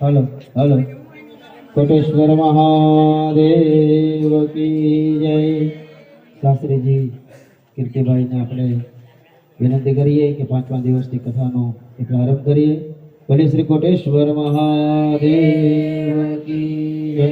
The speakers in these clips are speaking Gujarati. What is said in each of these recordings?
हेलो हेलो कोटेश्वर महादेव की जय। शास्त्री जी कीर्तिभाई ने આપણે વિનંતી કરીએ કે 5 દિવસની કથાનો પ્રારંભ કરીએ। બોલે શ્રી કોટેશ્વર મહાદેવ કી જય.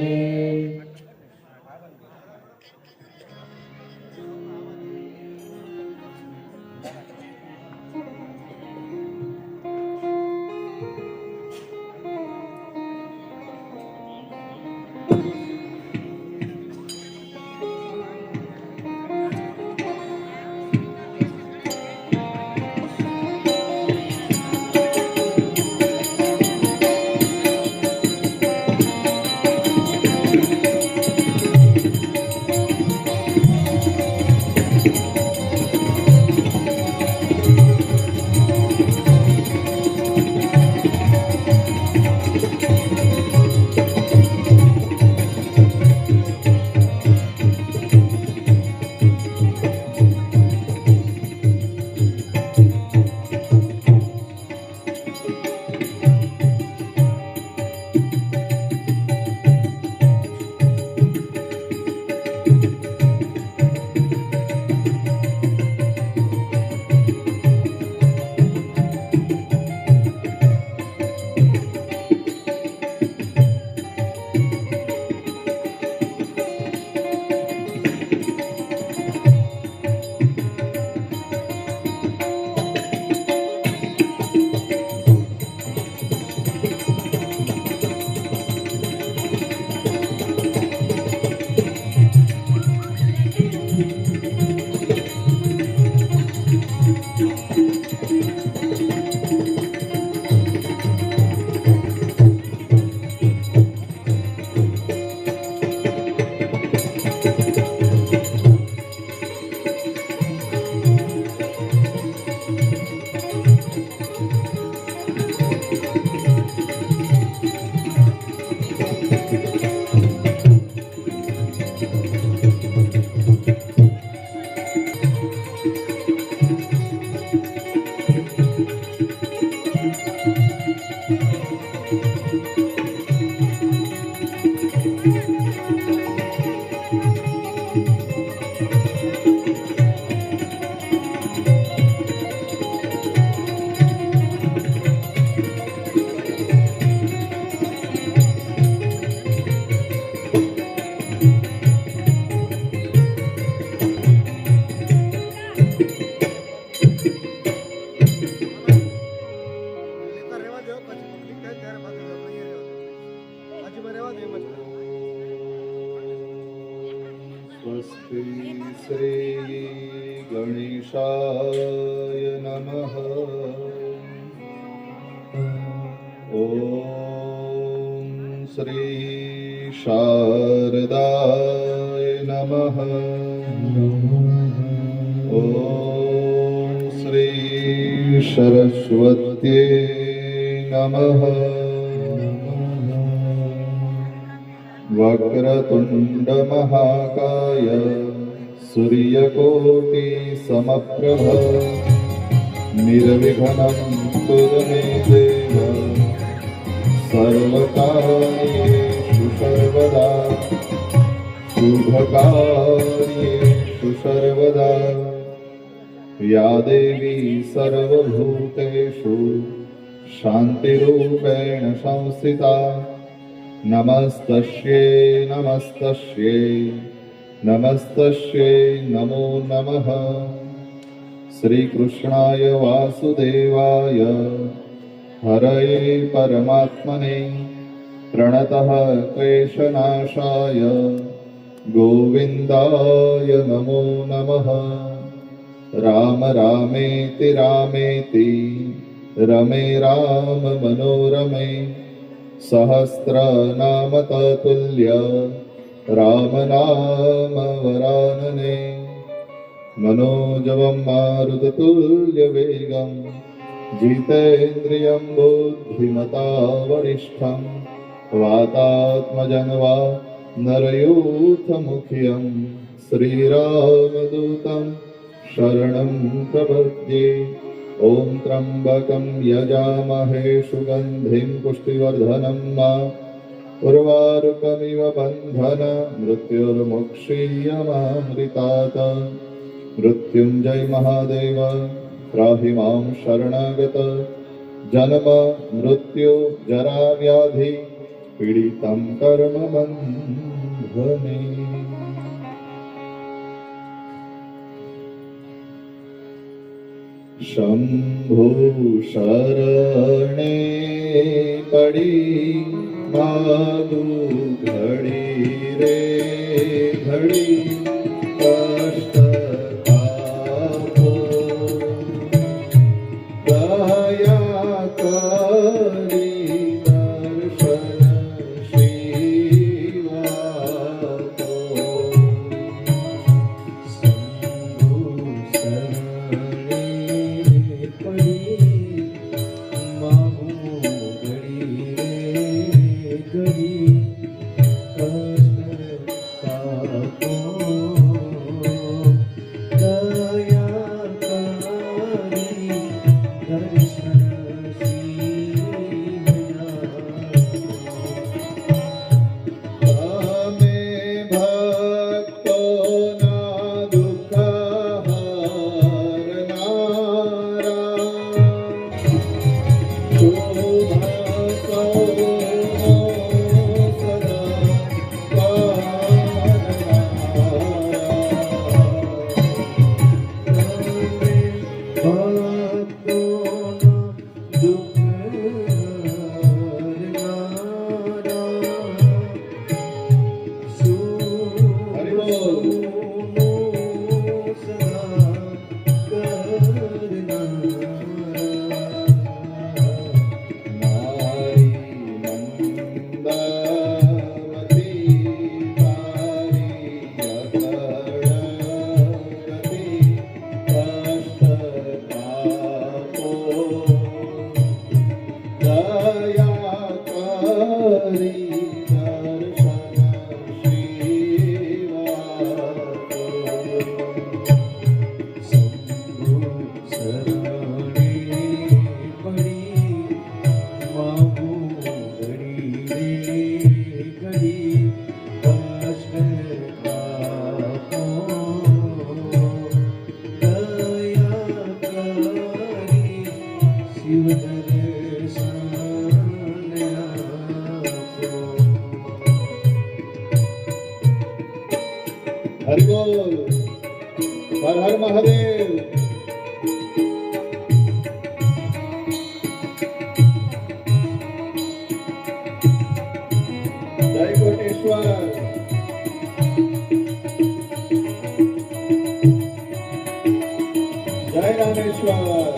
स्वस्ति श्री गणेशाय नमः। ॐ श्री शारदाय नमः। ॐ श्री सरस्वत्यै नमः। वक्रतुण्ड महाकाय सूर्यकोटि समप्रभ निर्विघ्नं कुरु मे देव सर्वकार्येषु सर्वदा शुभकार्येषु सर्वदा या देवी सर्वभूतेषु शान्तिरूपेण संस्थिता नमस्तस्यै नमस्तस्यै नमस्तस्यै नमो नमः। श्रीकृष्णाय वासुदेवाय हरये परमात्मने प्रणतः क्लेशनाशाय गोविन्दाय नमो नमः। राम रामेति रामेति रमे राम मनोरमे सहस्रनाम तत्तुल्य राम नाम वरानने। मनोजवं मारुततुल्यवेगं जितेन्द्रियं बुद्धिमता वरिष्ठं वातात्मजं वा नरयूथमुख्यं श्रीरामदूतं शरणं प्रपद्ये। ॐ त्र्यम्बकं यजामहे सुगन्धिं पुष्टिवर्धनं उर्वारुकमिव बन्धन मृत्युर्मुक्षीयमामृतात्। मृत्युञ्जय महादेव त्राहि मां शरणागत જન્મ મૃત્યુ જરા વ્યાધિ પીડિતમ કર્મ બંધને. શંભુ શરણે પડી માગુ ઘડી રે ઘડી કષ્ટ તાપો દયા કરી દર્શન શિવાતો. શંભુ શરણે પડી માગુ ઘડી રે ઘડી કષ્ટ તાપો દયા કરી દર્શન તમે ભક્તોના દુઃખ હરનારા શુભ સૌનો સદા હરિ બોલ. હર હર મહાદેવ. જય કોટેશ્વર. જય રામેશ્વર.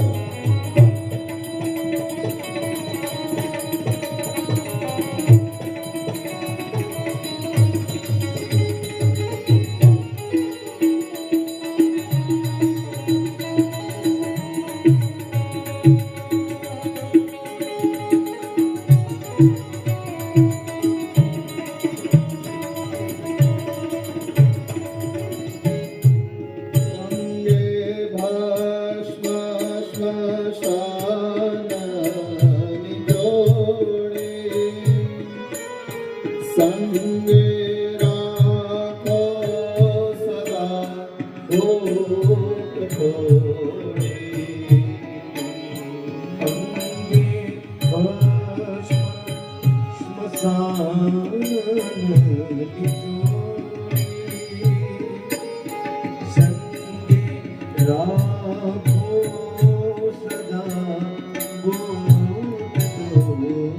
સંગે રાખો સદા ભૂત છોડી. અંગે ભસ્મ સ્મશાન સંગે રાખો સદા ભૂત છોડી.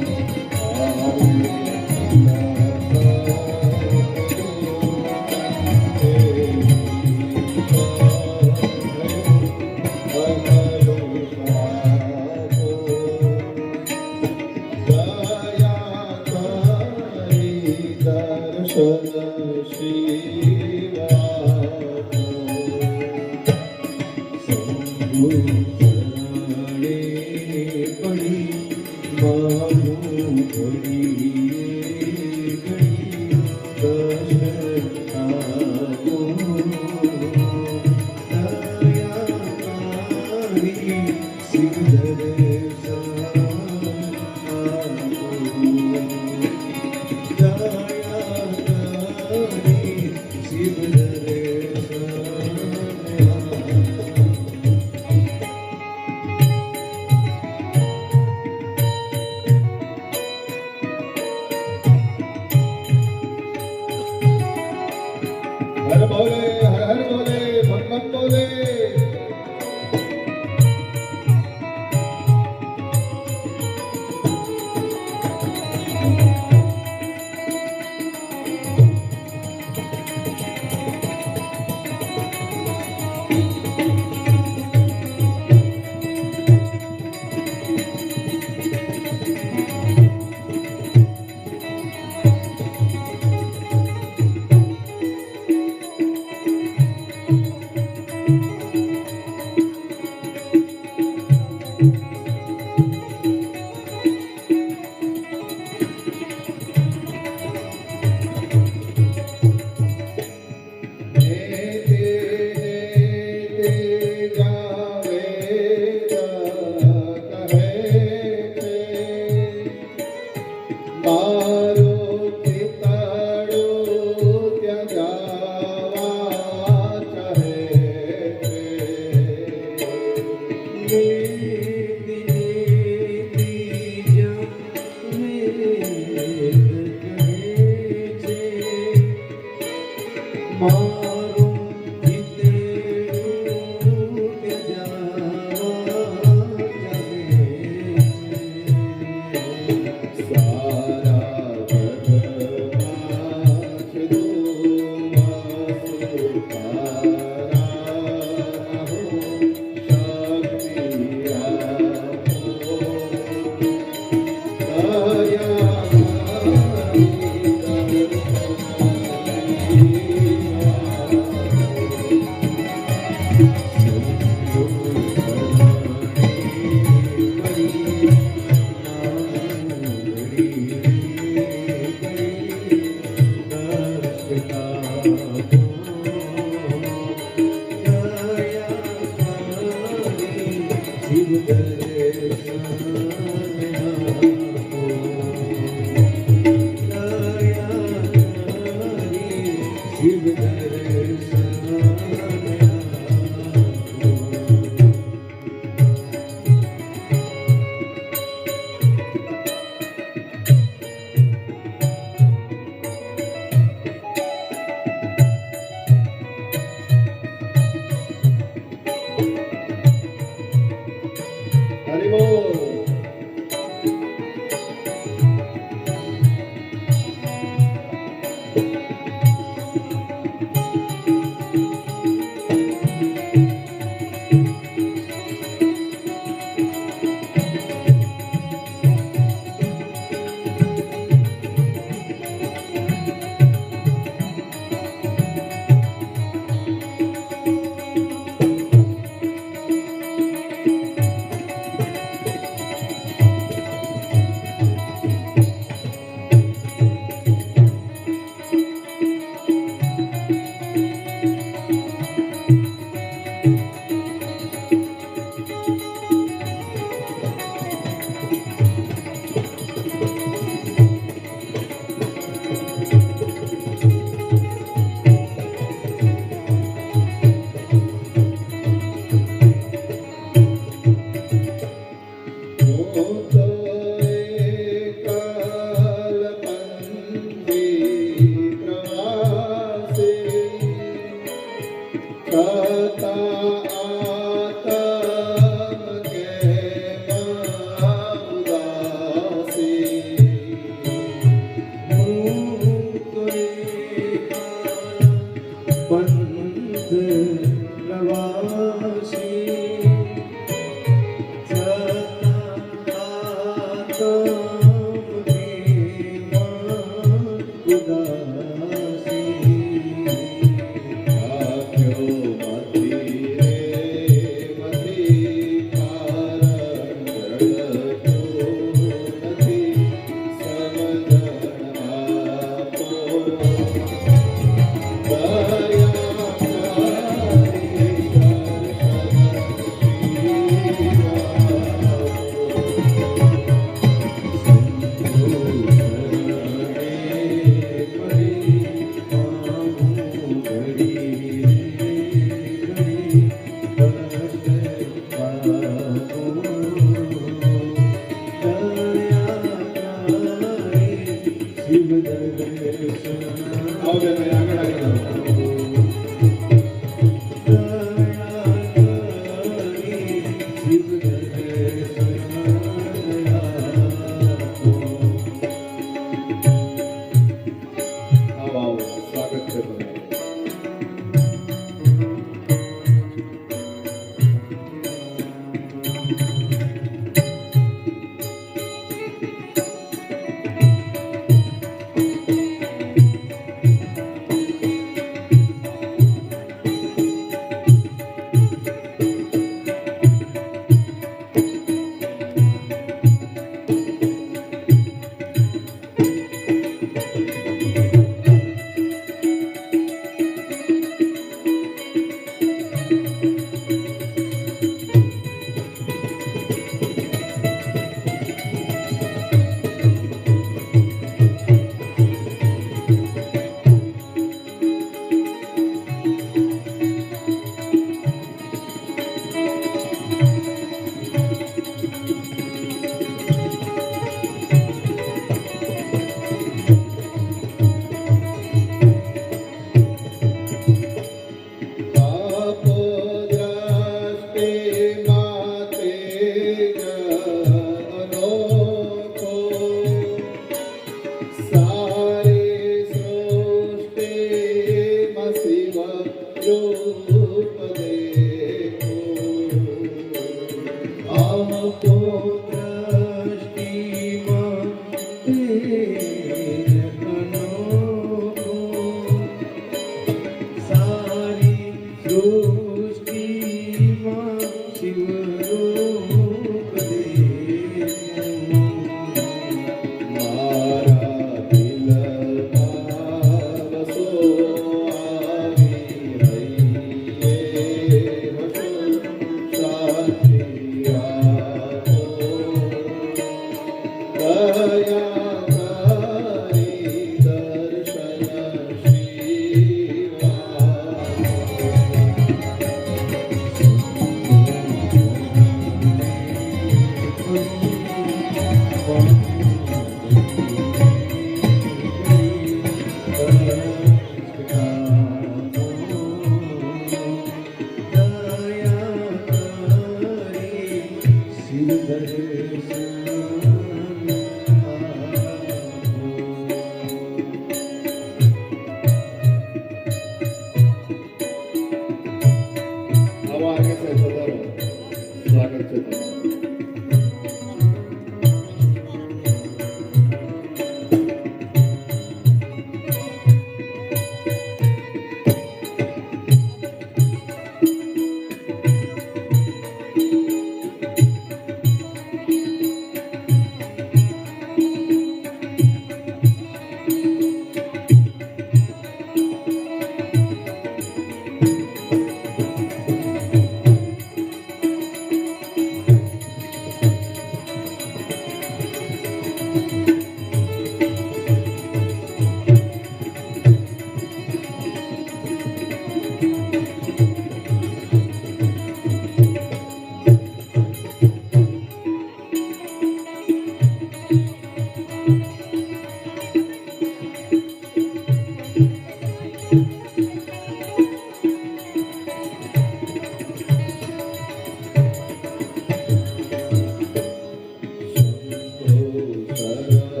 Sarva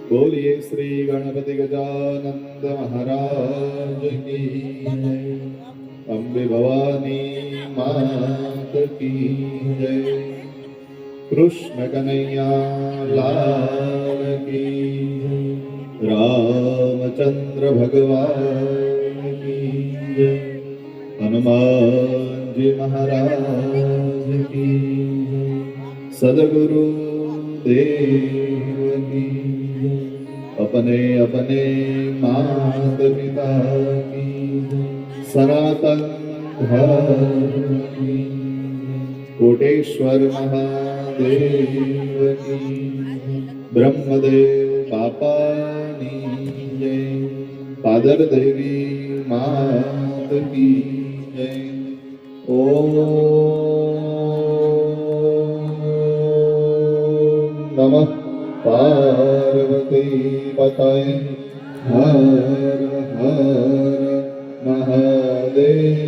बोलिए श्री गणपति गजानंद महाराज की जय। अम्बे भवानी मात की जय। कृष्ण कन्हैया लाल की जय। रामचंद्र भगवान की जय। हनुमान जी महाराज की जय। सद्गुरु देव की जय। अपने अपने मात पिता की जय। सनातन धर्म की जय। कोटेश्वर महादेव की जय। ब्रह्मदेव बापानी जय। पादर देवी मात की जय। ओम नमः पार्वती पतये हर हर महादेव।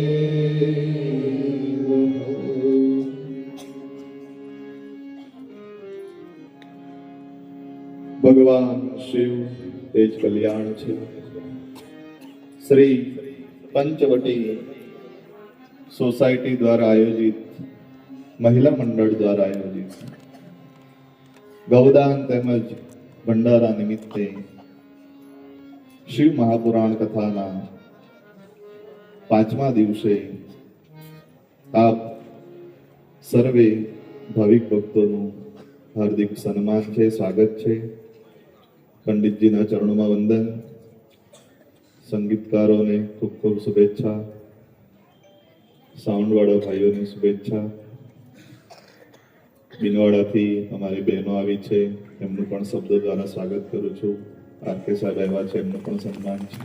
ભગવાન શિવ તેજ કલ્યાણ છે. શ્રી પંચવટી સોસાયટી દ્વારા આયોજિત મહિલા મંડળ દ્વારા આયોજિત ગૌદાન તેમજ ભંડારા નિમિત્તે શિવ મહાપુરાણ કથાના 5મા દિવસે આપ સર્વે ભાવિક ભક્તોનું હાર્દિક સન્માન છે, સ્વાગત છે. પંડિતજીના ચરણોમાં વંદન, સંગીતકારોને ખૂબ ખૂબ શુભેચ્છા, સાઉન્ડવાળા ભાઈઓને શુભેચ્છા. બિનવાડાથી અમારી બહેનો આવી છે, એમનું પણ શબ્દો દ્વારા સ્વાગત કરું છું. આરકે સાહેબ આવ્યા છે, એમનું પણ સન્માન છે.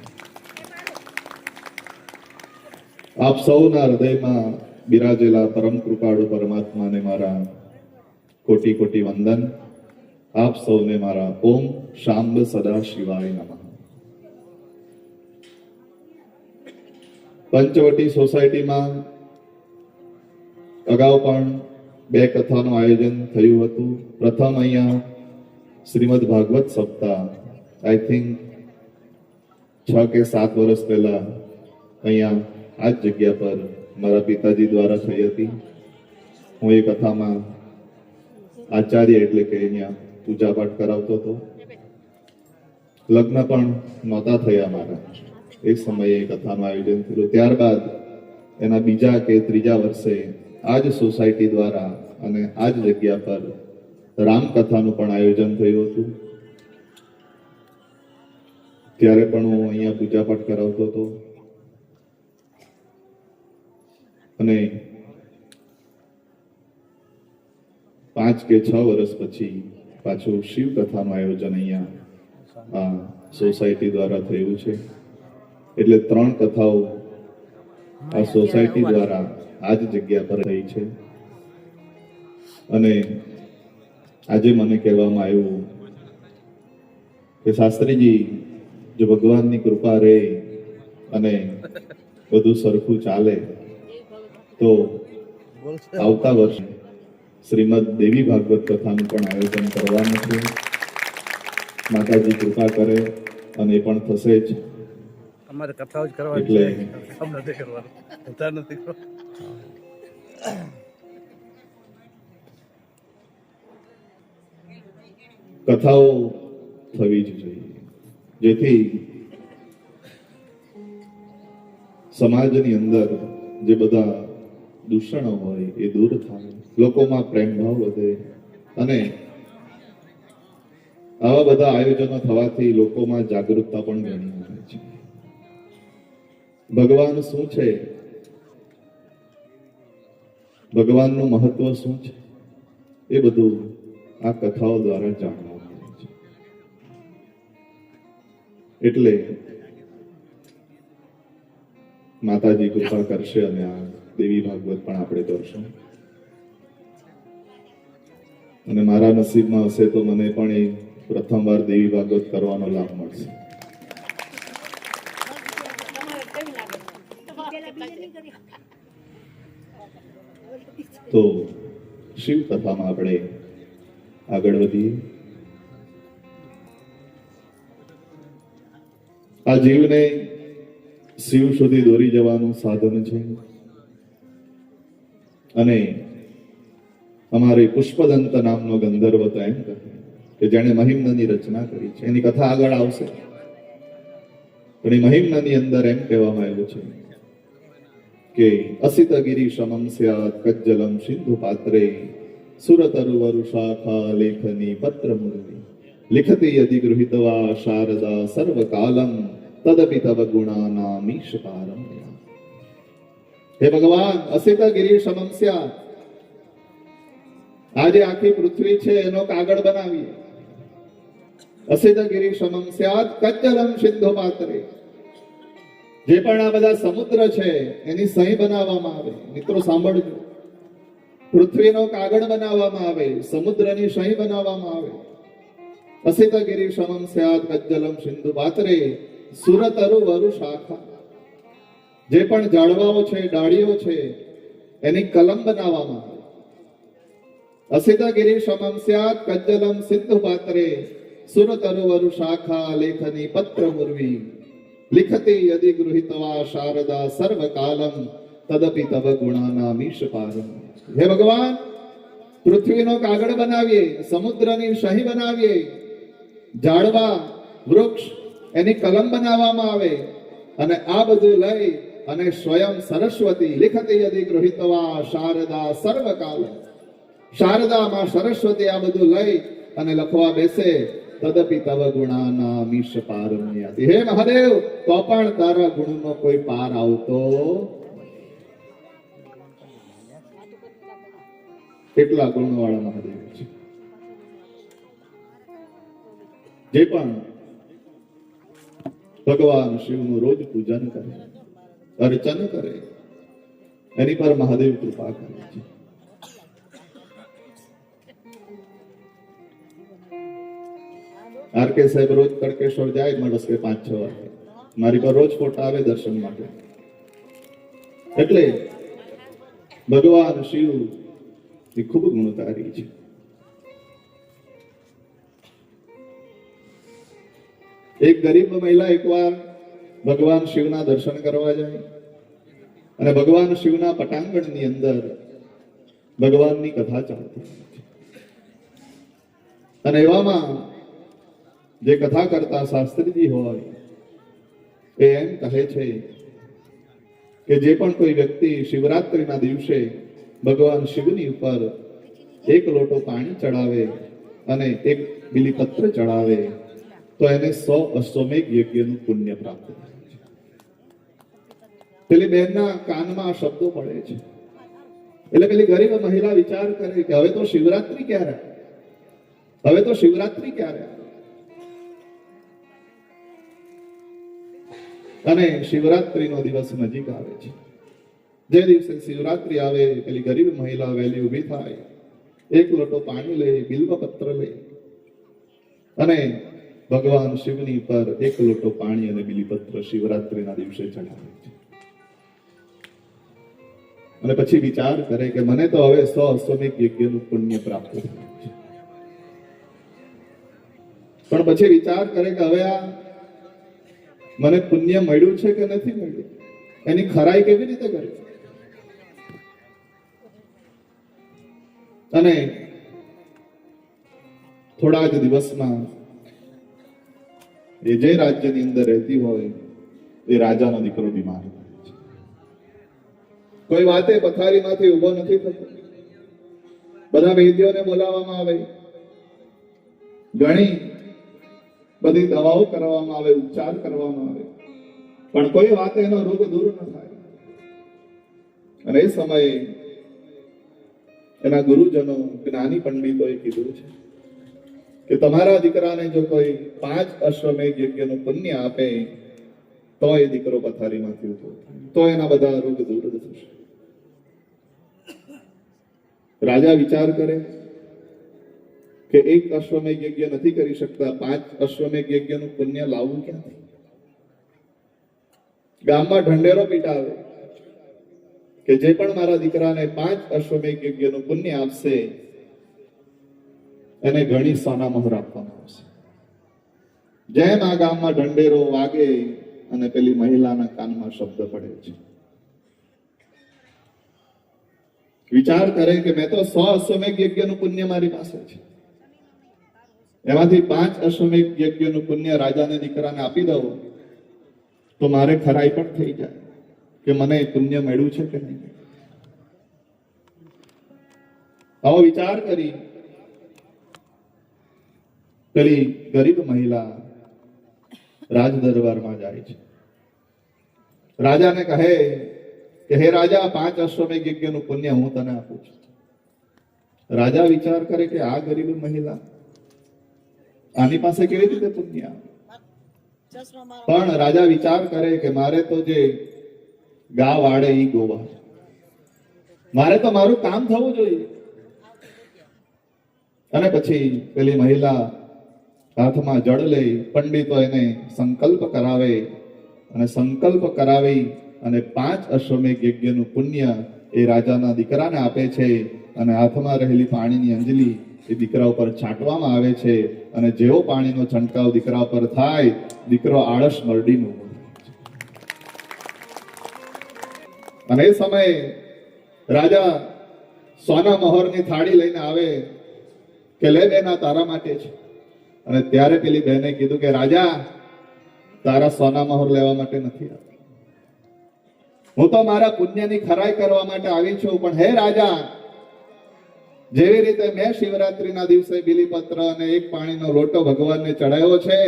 આપ સૌના હૃદયમાં બિરાજેલા પરમ કૃપાળુ પરમાત્માને મારા કોટી કોટી વંદન. આપ સૌને મારા ઓમ શાંબ સદા શિવાય નમઃ. પંચવટી સોસાયટીમાં અગાઉ પણ 2 કથાનું આયોજન થયું હતું. પ્રથમ અહીંયા શ્રીમદ ભાગવત સપ્તાહ આઈ થિંક 6 કે 7 વર્ષ પહેલા અહીંયા આ જ જગ્યા પર મારા પિતાજી દ્વારા થઈ હતી. હું એ કથામાં આચાર્ય એટલે કે અહીંયા પૂજા પાઠ કરાવતો હતો. લગ્ન પણ નહોતા થયા મારા, એ સમયે કથાનું આયોજન થયું. ત્યારબાદ એના બીજા કે ત્રીજા વર્ષે આ જ સોસાયટી દ્વારા અને આ જ જગ્યા પર રામકથાનું પણ આયોજન થયું હતું. ત્યારે પણ હું અહીંયા પૂજા પાઠ કરાવતો હતો. અને 5 કે 6 વર્ષ પછી પાછું શિવ કથાનું આયોજન અહીંયા આ સોસાયટી દ્વારા થયું છે. એટલે 3 કથાઓ આ સોસાયટી દ્વારા આ જ જગ્યા પર થઈ છે. અને આજે મને કહેવામાં આવ્યું કે શાસ્ત્રીજી, જો ભગવાનની કૃપા રહે અને બધું સરખું ચાલે તો આવતા વર્ષે શ્રીમદ દેવી ભાગવત કથાનું પણ આયોજન કરવાનું છે. માતાજી કૃપા કરે અને એ પણ થશે જ. અમારે કથાઓ જ કરવાની છે, કામ નથી કરવાનું, વધારે નથી કરવાનું. કથાઓ થવી જ જોઈએ, જેથી સમાજની અંદર જે બધા દૂષણો હોય એ દૂર થાય, લોકોમાં પ્રેમ ભાવ વધે. અને આવા બધા આયોજનો થવાથી લોકોમાં જાગૃતતા પણ ઘણી આવે છે. ભગવાન શું છે, ભગવાનનું મહત્વ શું છે, એ બધું આ કથાઓ દ્વારા જાણવા મળે છે. એટલે માતાજી કૃપા કરશે અને આ દેવી ભાગવત પણ આપણે કરશું. અને મારા નસીબમાં હશે તો મને પણ એ પ્રથમવાર દેવી ભાગવત કરવાનો લાભ મળશે. તો શિવ કથામાં આપણે આગળ વધીએ. આ જીવને શિવ સુધી દોરી જવાનું સાધન છે. અને અમારે પુષ્પદંત નામનો ગંધર્વ તો એમ કહે કે જેણે મહિમ્નની રચના કરી છે, એની કથા આગળ આવશે. પણ એ મહિમ્નની અંદર એમ કહેવામાં આવ્યું છે કે અસિતગિરી સમમ સ્યાત કજ્જલમ સિંધુ પાત્રે સુરતરુવરુ શાખા લેખની પત્ર મુરલી લિખતી યદિ ગૃહિતવા શારદા સર્વકાલમ તદપી તવ ગુણાનામીશ પારમ. હે ભગવાન, અસિતગિરી સમમ સ્યાત, આજે આખી પૃથ્વી છે એનો કાગળ બનાવીએ. અસિતગિરી સમમ સ્યાત કજ્જલમ સિંધુ પાત્રે, જે પણ આ બધા સમુદ્ર છે એની સહી બનાવવામાં આવે. મિત્રો સાંભળજો, પૃથ્વીનો કાગળ બનાવવામાં આવે, સમુદ્રની સહી બનાવવામાં આવે. અસિતગિરી સમમ સ્યાત કજ્જલમ સિંધુ પાત્રે સુરતરુ વરુ શાખા, જે પણ ઝાડવાઓ છે, ડાળીઓ છે, એની કલમ બનાવવામાં આવે. અસિતગિરી સમમ સ્યાત કજ્જલમ સિંધુ પાત્રે સુરતરુ વરુ શાખા લેખની પત્ર મુરવી લિખતી યદિ ગૃહિતવા શારદા સર્વકાલમ તદપી તવ ગુણાનામીશ પારમ. હે ભગવાન, પૃથ્વીનો કાગળ બનાવીએ, સમુદ્રની સહી બનાવીએ, ઝાડવા વૃક્ષ એની કલમ બનાવવામાં આવે, અને આ બધું લઈ અને સ્વયં સરસ્વતી લિખતી યદિ ગૃહિતવા શારદા સર્વકાલમ, શારદામાં સરસ્વતી આ બધું લઈ અને લખવા બેસે, તદપી તવ ગુણાનામીશ પારમ્યાતિ. હે મહાદેવ, તો પણ તારા ગુણનો કોઈ પાર આવતો. કેટલા ગુણવાળા મહાદેવ છે. જે પણ ભગવાન શિવનું રોજ પૂજન કરે, અર્ચન કરે, એની પર મહાદેવ કૃપા કરે છે. આર કે સાહેબ રોજ તડકેશ્વર જાય, મળસ કે 5-6 વાગે મારી પર રોજ ફોટા આવે દર્શન માટે. એટલે ભગવાન શિવ એ ખૂબ ગુણકારી છે. એક ગરીબ મહિલા એકવાર ભગવાન શિવના દર્શન કરવા જાય અને ભગવાન શિવના પટાંગણની અંદર ભગવાનની કથા ચાલતી અને એવામાં જે કથા કરતા શાસ્ત્રીજી હોય એ એમ કહે છે કે જે પણ કોઈ વ્યક્તિ શિવરાત્રિના દિવસે ભગવાન શિવની ઉપર એક લોટો પાણી ચડાવે અને એક બિલીપત્ર ચડાવે તો એને 100 અશ્વમેઘ યજ્ઞનું પુણ્ય પ્રાપ્ત થાય છે. પેલી બહેનના કાનમાં શબ્દો પડે છે એટલે પેલી ગરીબ મહિલા વિચાર કરે કે હવે તો શિવરાત્રી ક્યારે, હવે તો શિવરાત્રી ક્યારે. અને શિવરાત્રીનો દિવસ નજીક આવે છે. જે દિવસે શિવરાત્રી આવે, પેલી ગરીબ મહિલા વહેલી ઊભી થાય, એક લોટો પાણી લે, બિલ્વપત્ર લે અને ભગવાન શિવની પર એક લોટો પાણી અને બિલીપત્ર શિવરાત્રીના દિવસે ચડાવે છે. અને પછી વિચાર કરે કે મને તો હવે 100 અશ્વમેઘ યજ્ઞનું પુણ્ય પ્રાપ્ત થયું છે. પણ પછી વિચાર કરે કે હવે આ મને પુણ્ય મળ્યું છે કે નથી મળ્યું, એની ખરાઈ કેવી રીતે કરી. અને થોડા જ દિવસમાં એ જે રાજ્યની અંદર રહેતી હોય એ રાજાનો દીકરો બીમાર પડે છે. કોઈ વાતે પથારીમાંથી ઊભો નથી થતો. બધા વૈદ્યોને બોલાવવામાં આવે, ઘણી બધી દવાઓ કરવામાં આવે, ઉપચાર કરવામાં આવે, પણ કોઈ વાતે એનો રોગ દૂર ન થાય. અને એ સમયે એના ગુરુજનો જ્ઞાની પંડિતોએ કીધું છે કે તમારા દીકરાને જો કોઈ 5 અશ્વમેઘ યજ્ઞનું પુણ્ય આપે તો એ દીકરો પથારીમાંથી ઉઠો, તો એના બધા રોગ દૂર થશે. રાજા વિચાર કરે કે એક અશ્વમેઘ યજ્ઞ નથી કરી શકતા, 5 અશ્વમેઘ યજ્ઞનું પુણ્ય લાવવું ક્યાંથી. ગામમાં ઢંઢેરો પીટાવે કે જે પણ મારા દીકરાને 5 અશ્વમેઘ યજ્ઞનું પુણ્ય આપશે એને ઘણી સોના મહોર આપવામાં આવશે. જેમ આ ગામમાં ઢંઢેરો વાગે અને પેલી મહિલાના કાનમાં શબ્દ પડે છે, વિચાર કરે કે મેં તો 100 અશ્વમેઘ યજ્ઞનું પુણ્ય મારી પાસે છે, એમાંથી 5 અશ્વમેઘ યજ્ઞનું પુણ્ય રાજાને દીકરાને આપી દઉં તો મારે ખરાઈ પણ થઈ જાય કે મને પુણ્ય મળ્યું છે કે નહીં. આવો વિચાર કરી પેલી ગરીબ મહિલા રાજ દરબારમાં જાય છે. રાજાને કહે કે હે રાજા, 5 અશ્વમેઘ યજ્ઞનું પુણ્ય હું તને આપું છું. રાજા વિચાર કરે કે આ ગરીબ મહિલા, આની પાસે કેવી રીતે પુણ્ય આવે? પણ રાજા વિચાર કરે કે મારે તો જે ગા વાળે ઈ ગોવા, મારે તો મારું કામ થવું જોઈએ. અને પછી પેલી મહિલા હાથમાં જળ લઈ પંડિતો એને સંકલ્પ કરાવે અને સંકલ્પ કરાવી અને 5 અશ્વમેઘ યજ્ઞનું પુણ્ય એ રાજાના દીકરાને આપે છે. અને હાથમાં રહેલી પાણીની અંજલી એ દીકરા ઉપર છાંટવામાં આવે છે. અને જેવો પાણીનો છંટકાવ દીકરા ઉપર થાય, દીકરો આળસ મરડીનો ઊભો થાય છે. અને એ સમયે રાજા સોના મહોરની થાળી લઈને આવે કે લે બેના, તારા માટે છે. અને ત્યારે પેલી બહેને કીધું કે રાજા, તારા સોના મહોર લેવા માટે નથી આવી, હું તો મારા પુણ્યની ખરાઈ કરવા માટે આવી છું. પણ હે રાજા, જેવી રીતે મેં શિવરાત્રીના દિવસે બીલીપત્ર અને એક પાણીનો લોટો ભગવાનને ચડાવ્યો છે,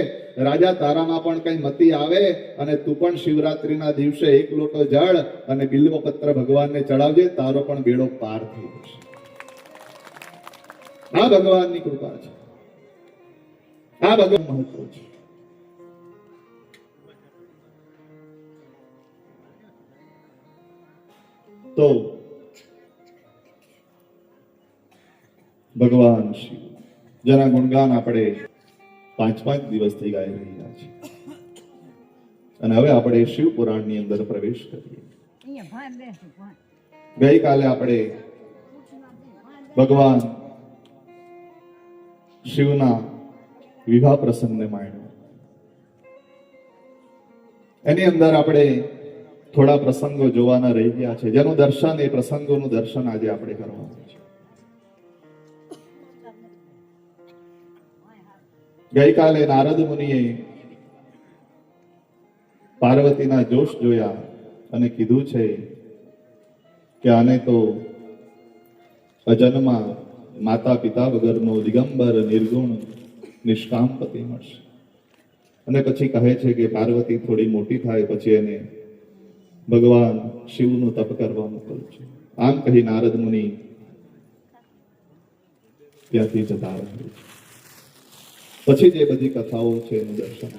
રાજા તારામાં પણ કઈ મતિ આવે અને તું પણ શિવરાત્રીના દિવસે એક લોટો જળ અને બિલ્વપત્ર ભગવાનને ચડાવજે, તારો પણ બેડો પાર થઈ જશે. આ ભગવાનની કૃપા છે, આ ભગવાન મહત્વ છે. તો ભગવાન શિવ જેના ગુણગાન આપણે 5 દિવસથી ગાઈ રહ્યા છે. અને હવે આપણે શિવ પુરાણની અંદર પ્રવેશ કરીએ. ગઈકાલે આપણે ભગવાન શિવના વિવાહ પ્રસંગને માણ્યો. એની અંદર આપણે થોડા પ્રસંગો જોવાના રહી ગયા છે, જેનું દર્શન, એ પ્રસંગોનું દર્શન આજે આપણે કરવાનું છે. ગઈકાલે નારદ મુનિએ પાર્વતીના જોશ જોયા અને કીધું છે કે આને તો અજન્મા માતા પિતા વગરનો દિગંબર નિર્ગુણ નિષ્કામ પતિ મળશે. અને પછી કહે છે કે પાર્વતી થોડી મોટી થાય પછી એને ભગવાન શિવનું તપ કરવા મોકલું છું. આમ કહી નારદ મુનિ ત્યાંથી જતા રહે. પછી જે બધી કથાઓ છે એનું દર્શન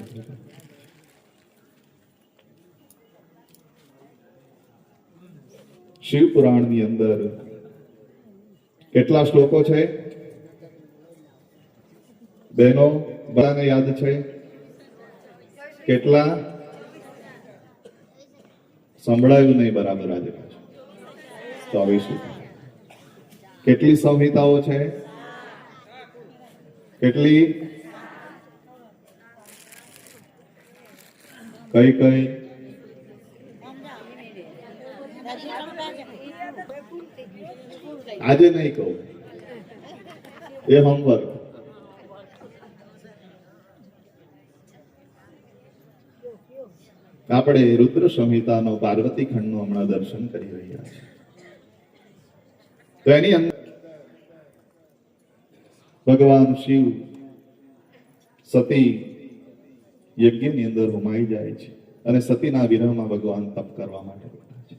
શિવ પુરાણની અંદર કેટલા શ્લોકો છે બહેનો? બધાને યાદ છે? કેટલા? સંભળાયું નહીં બરાબર આજે? 24. કેટલી સંહિતાઓ છે? કેટલી? કઈ કઈ? આજે નહીં કહું, એ હોમવર્ક. આપણે રુદ્ર સંહિતાનો પાર્વતી ખંડનું હમણાં દર્શન કરી રહ્યા છીએ. તો એની અંદર ભગવાન શિવ સતી યજ્ઞની અંદર હોમાઈ જાય છે અને સતીના વિરહમાં ભગવાન તપ કરવા માટે બેઠા છે.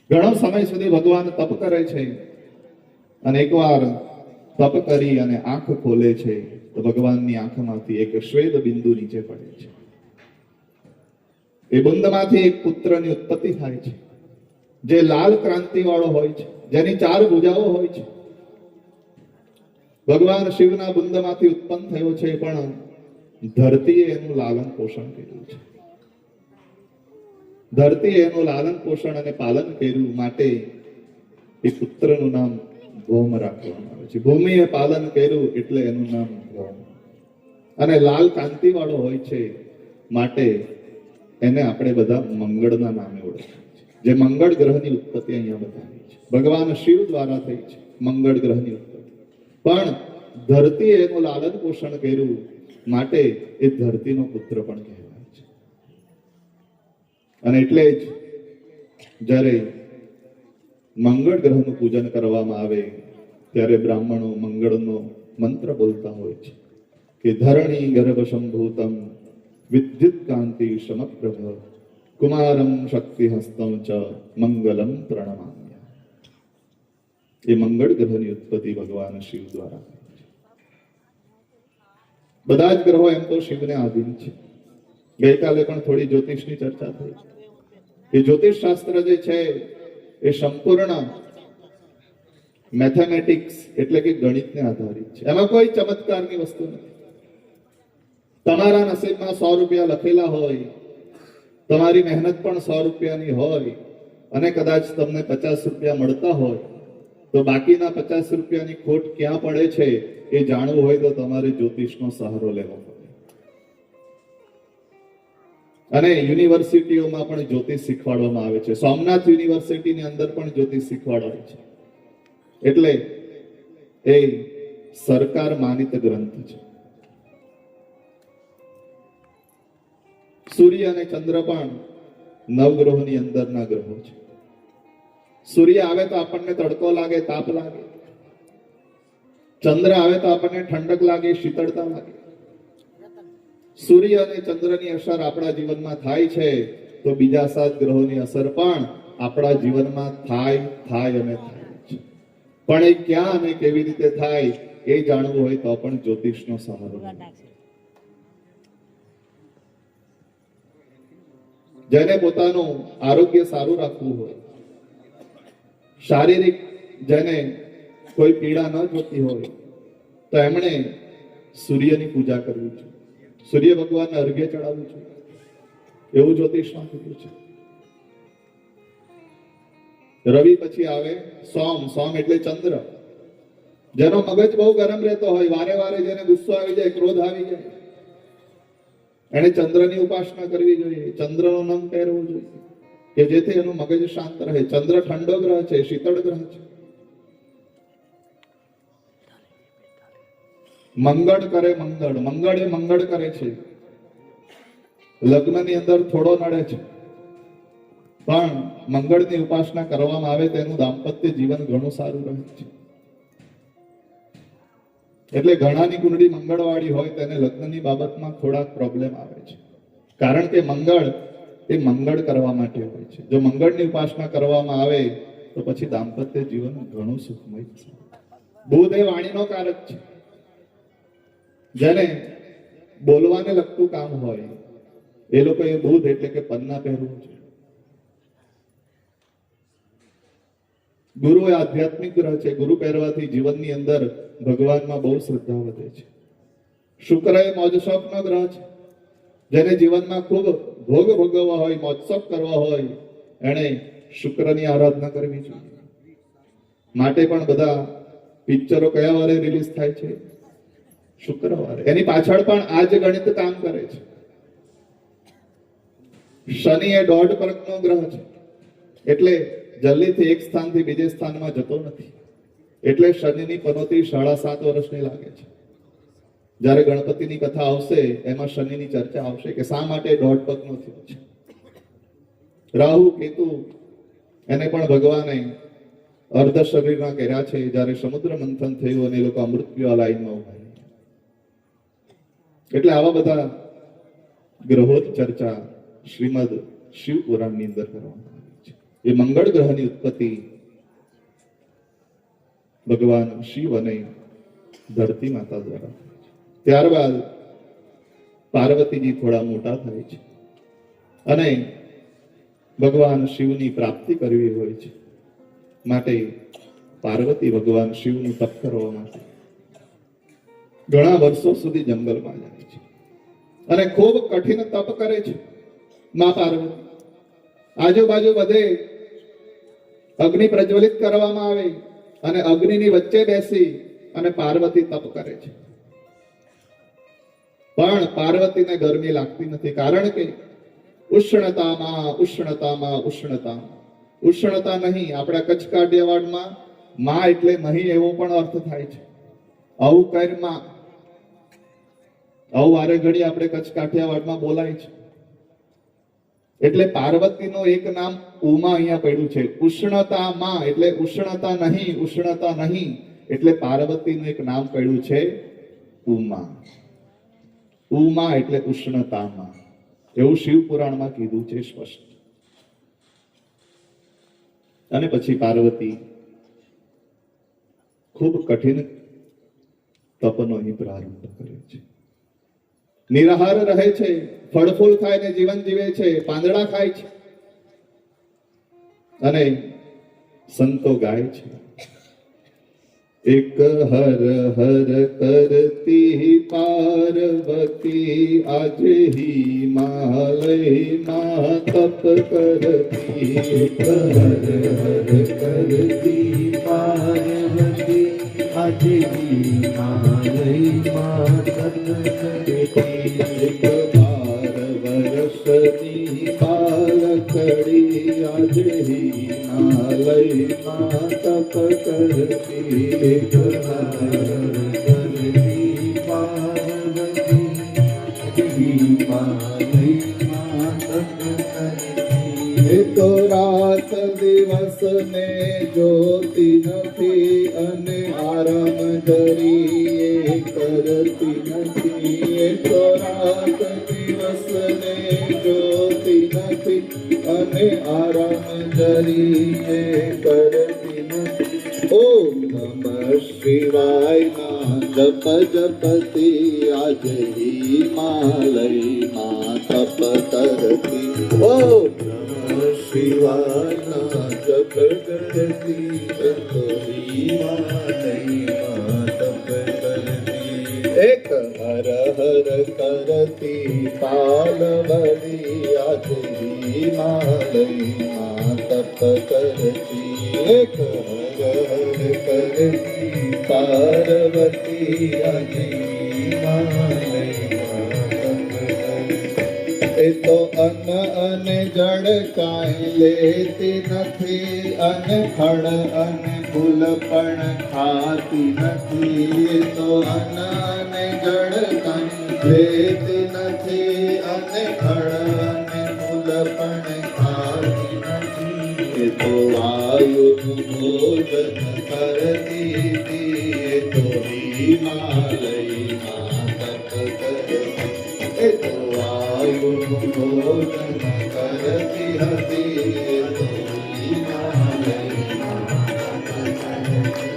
ઘણો સમય સુધી ભગવાન તપ કરે છે અને એકવાર તપ કરી અને આંખ ખોલે છે તો ભગવાનની આંખમાંથી એક શ્વેત બિંદુ નીચે પડે છે. એ બુંદમાંથી એક પુત્રની ઉત્પત્તિ થાય છે, જે લાલ ક્રાંતિ વાળો હોય છે, જેની 4 ભુજાઓ હોય છે. ભગવાન શિવના બુંદમાંથી ઉત્પન્ન થયો છે, પણ ધરતીએ એનું લાલન પોષણ કર્યું છે. ધરતી એનું લાલન પોષણ અને પાલન કર્યું માટે એ પુત્રનું નામ ભૌમ રાખવામાં આવે છે. ભૂમિએ પાલન કર્યું એટલે એનું નામ ભૌમ. અને લાલ કાંતિ વાળો હોય છે માટે એને આપણે બધા મંગળના નામે ઓળખીએ છીએ. જે મંગળ ગ્રહની ઉત્પત્તિ અહીંયા બતાવી છે, ભગવાન શિવ દ્વારા થઈ છે મંગળ ગ્રહની ઉત્પત્તિ. પણ ધરતીએ એનું લાલન પોષણ કર્યું માટે એ ધરતીનો પુત્ર પણ કહેવાય છે. અને એટલે જ જ્યારે મંગળ ગ્રહનું પૂજન કરવામાં આવે ત્યારે બ્રાહ્મણો મંગળનો મંત્ર બોલતા હોય છે કે ધરણી ગર્ભ સંભૂતમ વિદ્યુત કાંતિ સમપ્રભ કુમારમ શક્તિ હસ્તમ ચ મંગલમ પ્રણમામ્ય. એ મંગળ ગ્રહની ઉત્પત્તિ ભગવાન શિવ દ્વારા. બધા જ ગ્રહો એમ તો શિવને આધીન છે. ગઈકાલે પણ થોડી જ્યોતિષની ચર્ચા થઈ. એ જ્યોતિષ શાસ્ત્ર જે છે એ સંપૂર્ણ મેથેમેટિક્સ એટલે કે ગણિતને આધારિત છે. એમાં કોઈ ચમત્કારની વસ્તુ નથી. તમારા નસીબમાં 100 રૂપિયા લખેલા હોય, તમારી મહેનત પણ 100 રૂપિયાની હોય અને કદાચ તમને 50 રૂપિયા મળતા હોય, તો બાકીના 50 રૂપિયાની ખોટ ક્યાં પડે છે એ જાણવું હોય તો તમારે જ્યોતિષનો સહારો લેવો પડે. અને યુનિવર્સિટીઓમાં પણ જ્યોતિષ શીખવાડવામાં આવે છે. સોમનાથ યુનિવર્સિટીની અંદર પણ જ્યોતિષ શીખવાડાય છે. એટલે એ સરકાર માનિત ગ્રંથ છે. સૂર્ય અને ચંદ્ર પણ નવગ્રહોની અંદરના ગ્રહો છે. સૂર્ય આવે તો આપણને તડકો લાગે, તાપ લાગે. ચંદ્ર આવે તો આપણને ઠંડક લાગે, શીતળતા લાગે. સૂર્ય અને ચંદ્રની અસર આપણા જીવનમાં થાય છે તો બીજા 7 ગ્રહોની અસર પણ આપણા જીવનમાં થાય અને થાય છે. પણ એ ક્યાં અને કેવી રીતે થાય એ જાણવું હોય તો પણ જ્યોતિષનો સહારો. જેને પોતાનું આરોગ્ય સારું રાખવું હોય, શારીરિક જેને કોઈ પીડા ન જોતી હોય, તો એમણે સૂર્યની પૂજા કરવી છે. સૂર્ય ભગવાનને અર્ઘ્ય ચડાવવું છે એવું જ્યોતિષમાં કીધું છે. રવિ પછી આવે સોમ. સોમ એટલે ચંદ્ર. જેનો મગજ બહુ ગરમ રહેતો હોય, વારે વારે જેને ગુસ્સો આવી જાય, ક્રોધ આવી જાય, એને ચંદ્રની ઉપાસના કરવી જોઈએ. ચંદ્રનો નંગ પહેરવો જોઈએ કે જેથી એનું મગજ શાંત રહે. ચંદ્ર ઠંડો ગ્રહ છે, શીતળ ગ્રહ છે. મંગળ કરે મંગળ. મંગળ એ મંગળ કરે છે. લગ્નની અંદર થોડો નડે છે, પણ મંગળની ઉપાસના કરવામાં આવે તેનું દાંપત્ય જીવન ઘણું સારું રહે છે. એટલે ઘણાની કુંડળી મંગળવાળી હોય તેને લગ્નની બાબતમાં થોડાક પ્રોબ્લેમ આવે છે. કારણ કે મંગળ એ મંગળ કરવા માટે હોય છે. જો મંગળની ઉપાસના કરવામાં આવે તો પછી દાંપત્ય જીવન ઘણું સુખમય છે. બુધ એ વાણીનો કારક છે. જેને બોલવાને લગતું કામ હોય એ લોકો એ બુધ એટલે કે પન્ના પહેરવું છે. ગુરુ એ આધ્યાત્મિક ગ્રહ છે. ગુરુ પહેરવાથી જીવનની અંદર ભગવાનમાં બહુ શ્રદ્ધા વધે છે. શુક્ર એ મોજશોખનો ગ્રહ છે. જેને જીવનમાં ખૂબ ભોગ ભોગવવા હોય, મોજશોખ કરવા હોય, એને શુક્રની આરાધના કરવી જોઈએ. માટે પણ બધા પિક્ચરો કયા વારે રિલીઝ થાય છે? શુક્રવારે. એની પાછળ પણ આ જ ગણિત કામ કરે છે. શનિ એ દોઢ વર્ગનો ગ્રહ છે. એટલે જલ્દીથી એક સ્થાનથી બીજે સ્થાનમાં જતો નથી. એટલે શનિની પનોતી 7.5 વર્ષની લાગે છે. જ્યારે ગણપતિની કથા આવશે એમાં શનિની ચર્ચા આવશે કે શા માટે દોઢ પગનો થયો છે. રાહુ કેતુ એને પણ ભગવાને અર્ધ શરીરના કર્યા છે. જ્યારે સમુદ્ર મંથન થયું અને એ લોકો અમૃત્યુ લાઈનમાં ઉભા. એટલે આવા બધા ગ્રહોની ચર્ચા શ્રીમદ શિવ પુરાણની અંદર કરવામાં આવી છે. એ મંગળ ગ્રહની ઉત્પત્તિ ભગવાન શિવ અને ધરતી માતા દ્વારા. ત્યારબાદ પાર્વતીજી થોડા મોટા થાય છે અને ભગવાન શિવની પ્રાપ્તિ કરવી હોય છે. માટે પાર્વતી ભગવાન શિવનું તપ કરવા માટે ઘણા વર્ષો સુધી જંગલમાં જાય છે અને ખૂબ કઠિન તપ કરે છે. માં પાર્વતી આજુબાજુ બધે અગ્નિ પ્રજ્વલિત કરવામાં આવે અને અગ્નિની વચ્ચે બેસી અને પાર્વતી તપ કરે છે. પણ પાર્વતીને ગરમી લાગતી નથી, કારણ કે ઉષ્ણતામાં ઉષ્ણતામાં ઉષ્ણતામાં ઉષ્ણતા નહીં. આપણા કચ્છ કાઠિયાવાડમાં માં એટલે મહી એવો પણ અર્થ થાય છે. આવું કર્મમાં આવું વારે ઘડી આપણે કચ્છ કાઠિયાવાડમાં બોલાય છે. એટલે પાર્વતીનું એક નામ ઉમા અહીંયા પડ્યું છે. ઉષ્ણતામાં એટલે ઉષ્ણતા નહીં, ઉષ્ણતા નહીં એટલે પાર્વતીનું એક નામ પડ્યું છે ઉમા. ઉમા એટલે ઉષ્ણતામાં, એવું શિવ પુરાણમાં કીધું છે સ્પષ્ટ. અને પછી પાર્વતી ખૂબ કઠિન તપનો અહીં પ્રારંભ કરે છે. નિરાહાર રહે છે, ફળફૂલ ખાઈને જીવન જીવે છે, પાંદડા ખાય છે અને સંતો ગાય છે. એક હર હર કરતી પાર્વતી આજ હિમાલયમાં તપ કરતી. એક હર હર કરતી પાર્વતી આજ હિમાલયમાં તપ કરતી. એક 12 વર્ષની બાલકડી આજ હિમાલયમાં તપ કરતી. એક હર કરતી પાર્વતી હિમાલયમાં તપ કરતી. એ તો રાત દિવસ ને જોતી નથી અને આરામ ધરી કરતી નથી. એ તો રાત દિવસ ને જોતી નથી અને આરામ ધરી કરતી નથી. ઓમ નમઃ શિવાય ના જપ જપતી આજ હિમાલયમાં તપ કરતી. ઓમ નમઃ શિવાય ના જપ કરતી હિમાલયમાં તપ કરતી. એક હર હર કરતી પાલવડી આજ હિમાલયમાં તપ કરતી. એક હર હર કરતી પાર્વતી આજ હિમાલયમાં તપ કરતી. એ તો અન્ન અને જળ કાંઈ લેતી નથી અને ફળ અને ફૂલ પણ ખાતી નથી. એ તો અન્ન અને જળ કાંઈ લેતી નથી અને ફળ અને ફૂલ પણ ખાતી નથી. એ તો વાયુનું ભોજન કરતી હતી. એ તો હિમાલયમાં તપ કરતી. એ તો વાયુનું ભોજન કરતી હતી. એ તો હિમાલયમાં તપ કરતી.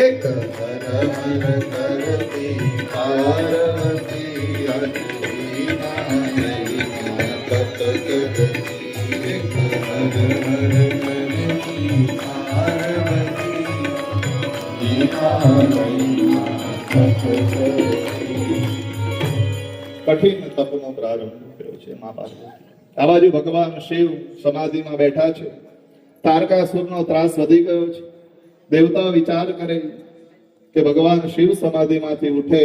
એક હર હર કરતી પાર્વતી આજ હિમાલયમાં તપ કરતી. એક હર હર કરતી પાર્વતી હિમાલયમાં તપ કરતી. કઠિન તપનો પ્રારંભ કર્યો છે મા પાર્વતી. આ બાજુ ભગવાન શિવ સમાધિમાં બેઠા છે. તારકાસુરનો ત્રાસ વધી ગયો છે. દેવતાઓ વિચાર કરે કે ભગવાન શિવ સમાધિમાંથી ઉઠે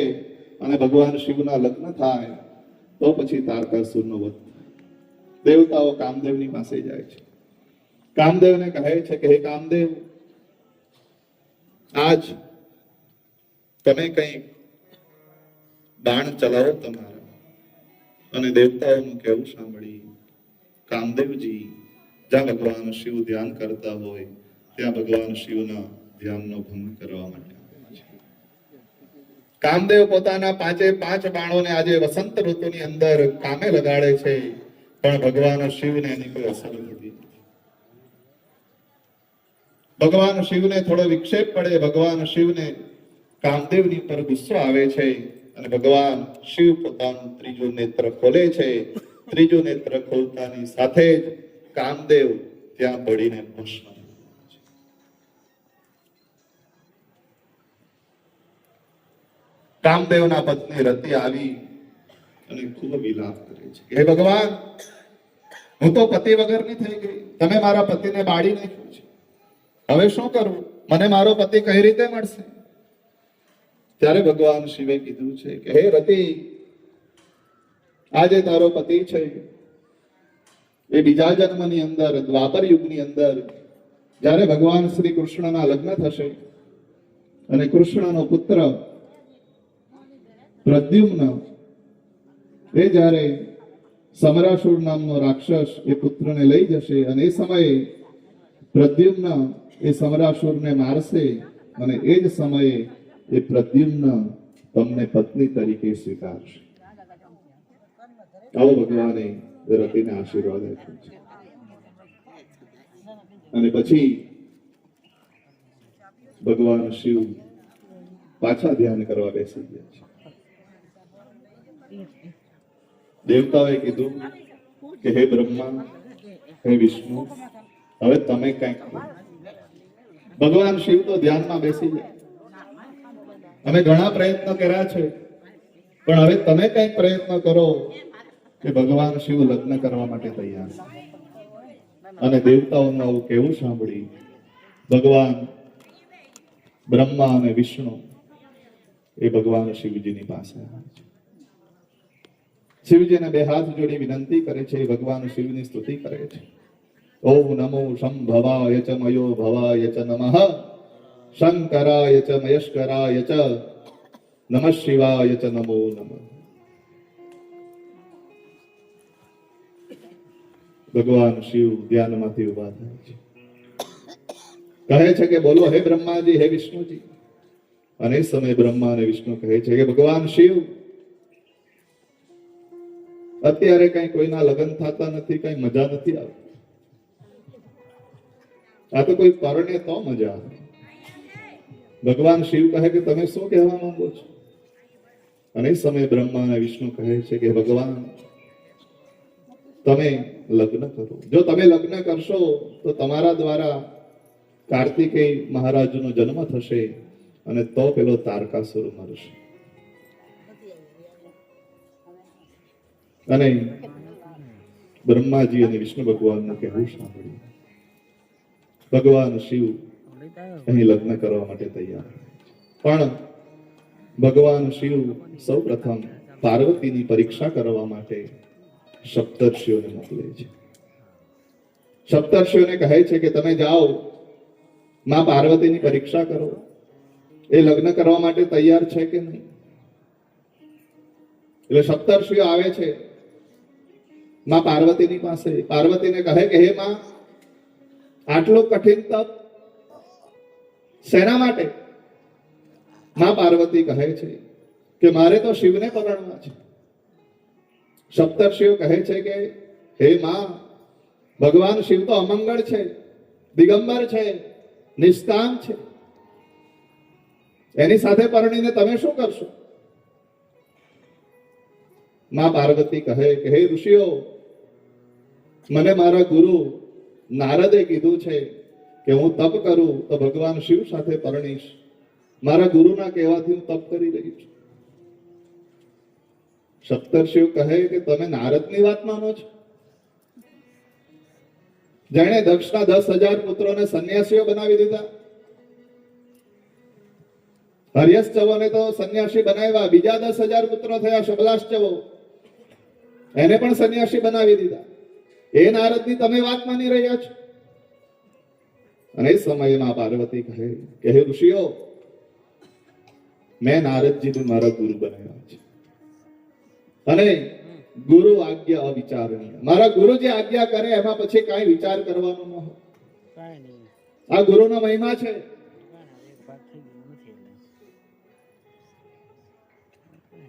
અને ભગવાન શિવના લગ્ન થાય તો પછી તારકાસુરનો વધ. દેવતાઓ કામદેવની પાસે જાય છે. કામદેવને કહે છે કે હે કામદેવ, આજ તમે કંઈ બાણ ચલાવો તમારા. અને દેવતાઓનું કહેવું સાંભળી કામદેવજી જ્યાં ભગવાન શિવ ધ્યાન કરતા હોય ત્યાં ભગવાન શિવના ધ્યાનનો ભંગ કરવા માટે કામદેવ પોતાના 5 બાણોને આજે વસંત ઋતુની અંદર કામે લગાડે છે, પણ ભગવાન શિવને એની કોઈ અસર નથી. ભગવાન શિવને થોડો વિક્ષેપ પડે, ભગવાન શિવને કામદેવની પર ગુસ્સો આવે છે અને ભગવાન શિવ પોતાનું ત્રીજું નેત્ર ખોલે છે. ત્રીજું નેત્ર ખોલતાની સાથે જ કામદેવ ત્યાં પડીને ભસ્મ. કામદેવના પત્ની રતિ આવી અને ખૂબ વિલાપ કરે છે. હે ભગવાન, હું તો પતિ વગરની થઈ ગઈ, તમે મારા પતિને બાળી નાખ્યું છે, હવે શું કરું? મને મારો પતિ કઈ રીતે મળશે? ત્યારે ભગવાન શિવે કીધું છે કે હે રતિ, આજે તારો પતિ છે એ બીજા જન્મની અંદર, દ્વાપર યુગની અંદર, જ્યારે ભગવાન શ્રી કૃષ્ણના લગ્ન થશે અને કૃષ્ણનો પુત્ર પ્રદ્યુમ્ન એ જ્યારે સમરાસુર નામનો રાક્ષસ એ પુત્રને લઈ જશે અને એ સમયે પ્રદ્યુમ્ન એ સમરાસુરને મારશે અને એ જ સમયે એ પ્રદ્યુમ્ન તમને પત્ની તરીકે સ્વીકારશે. આવો ભગવાને રતિને આશીર્વાદ આપ્યો છે. અને પછી ભગવાન શિવ પાછા ધ્યાન કરવા બેસી ગયા છે. દેવતાઓએ કીધું કે હે બ્રહ્મા, હે વિષ્ણુ, હવે તમે કંઈક કરો. ભગવાન શિવ તો ધ્યાનમાં બેસી ગયા. અમે ઘણા પ્રયત્ન કર્યા છે, પણ હવે તમે કંઈક પ્રયત્ન કરો કે ભગવાન શિવ લગ્ન કરવા માટે તૈયાર છે. અને દેવતાઓનું આવું કેવું સાંભળી ભગવાન બ્રહ્મા અને વિષ્ણુ એ ભગવાન શિવજીની પાસે આવે છે. શિવજીને બે હાથ જોડી વિનંતી કરે છે, ભગવાન શિવની સ્તુતિ કરે છે. ઓમ નમો શંભવાય ચ મયો ભવાય ચ નમઃ શંકરાય ચ મયસ્કરાય ચ નમઃ શિવાય ચ નમો નમઃ. ભગવાન શિવ ધ્યાનમાંથી ઉભા થાય છે, કહે છે કે બોલો હે બ્રહ્માજી, હે વિષ્ણુજી. અને એ સમયે બ્રહ્મા અને વિષ્ણુ કહે છે કે ભગવાન શિવ, અત્યારે કઈ કોઈના લગ્ન થતા નથી, કઈ મજા નથી આવતી. આ તો કોઈ પરણે તો મજા આવે. ભગવાન શિવ કહે કે તમે શું કહેવા માંગો છો? અને એ સમયે બ્રહ્મા અને વિષ્ણુ કહે છે કે ભગવાન, તમે લગ્ન કરો. જો તમે લગ્ન કરશો તો તમારા દ્વારા કાર્તિકેય મહારાજનો જન્મ થશે અને તો પેલો તારકાસુર મરશે. અને બ્રહ્માજી અને વિષ્ણુ ભગવાનનું કહેવું સાંભળ્યું ભગવાન શિવ અહીં લગ્ન કરવા માટે તૈયાર. પણ ભગવાન શિવ સૌ પ્રથમ પાર્વતીની પરીક્ષા કરવા માટે સપ્તર્ષિઓને મોકલે છે. સપ્તર્ષિઓને કહે છે કે તમે જાઓ, માં પાર્વતીની પરીક્ષા કરો, એ લગ્ન કરવા માટે તૈયાર છે કે નહીં. એટલે સપ્તર્ષિઓ આવે છે માં પાર્વતીની પાસે. પાર્વતીને કહે કે હે માં, આટલું કઠિન તપ શેના માટે? માં પાર્વતી કહે છે કે મારે તો શિવને પરણવા છે. સપ્તર્ષિઓ કહે છે કે હે માં, ભગવાન શિવ તો અમંગળ છે, દિગંબર છે, નિષ્કામ છે, એની સાથે પરણીને તમે શું કરશો? માં પાર્વતી કહે કે હે ઋષિઓ, મને મારા ગુરુ નારદે કીધું છે કે હું તપ કરું તો ભગવાન શિવ સાથે પરણીશ. મારા ગુરુના કહેવાથી હું તપ કરી રહી છું. સપ્તર્ષિઓ કહે કે તમે નારદની વાત માનો છો? જેણે દક્ષના 10,000 પુત્રોને સંન્યાસીઓ બનાવી દીધા. હર્યશ્ચવોને તો સંન્યાસી બનાવ્યા, બીજા 10,000 પુત્રો થયા શબલાશ્ચવો, એને પણ સંન્યાસી બનાવી દીધા. એ નારદની તમે વાત માની રહ્યા છો? અને એ સમયમાં પાર્વતી કહે કે હે ઋષિઓ, મેં નારદજીને મારા ગુરુ બનાવ્યા છે અને ગુરુ આજ્ઞા અવિચારણીય. મારા ગુરુ જે આજ્ઞા કરે એમાં પછી કાંઈ વિચાર કરવાનો ન હોય. આ ગુરુનો મહિમા છે.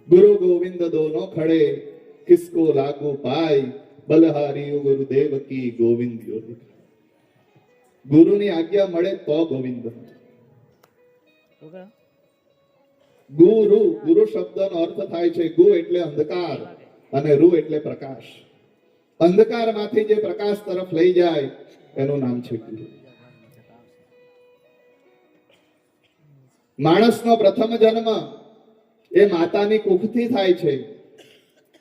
ગુરુ ગોવિંદ દોનો ખડે, કિસકો લાગુ પાય, બલહારી ગુરુદેવ કી ગોવિંદ યોગી. ગુરુની આજ્ઞા મળે તો ગોવિંદ. ગુરુ, ગુરુ શબ્દનો અર્થ થાય છે ગુ એટલે અંધકાર અને રૂ એટલે પ્રકાશ. અંધકારમાંથી જે પ્રકાશ તરફ લઈ જાય એનું નામ છે ગુરુ. માણસનો પ્રથમ જન્મ એ માતાની કુખથી થાય છે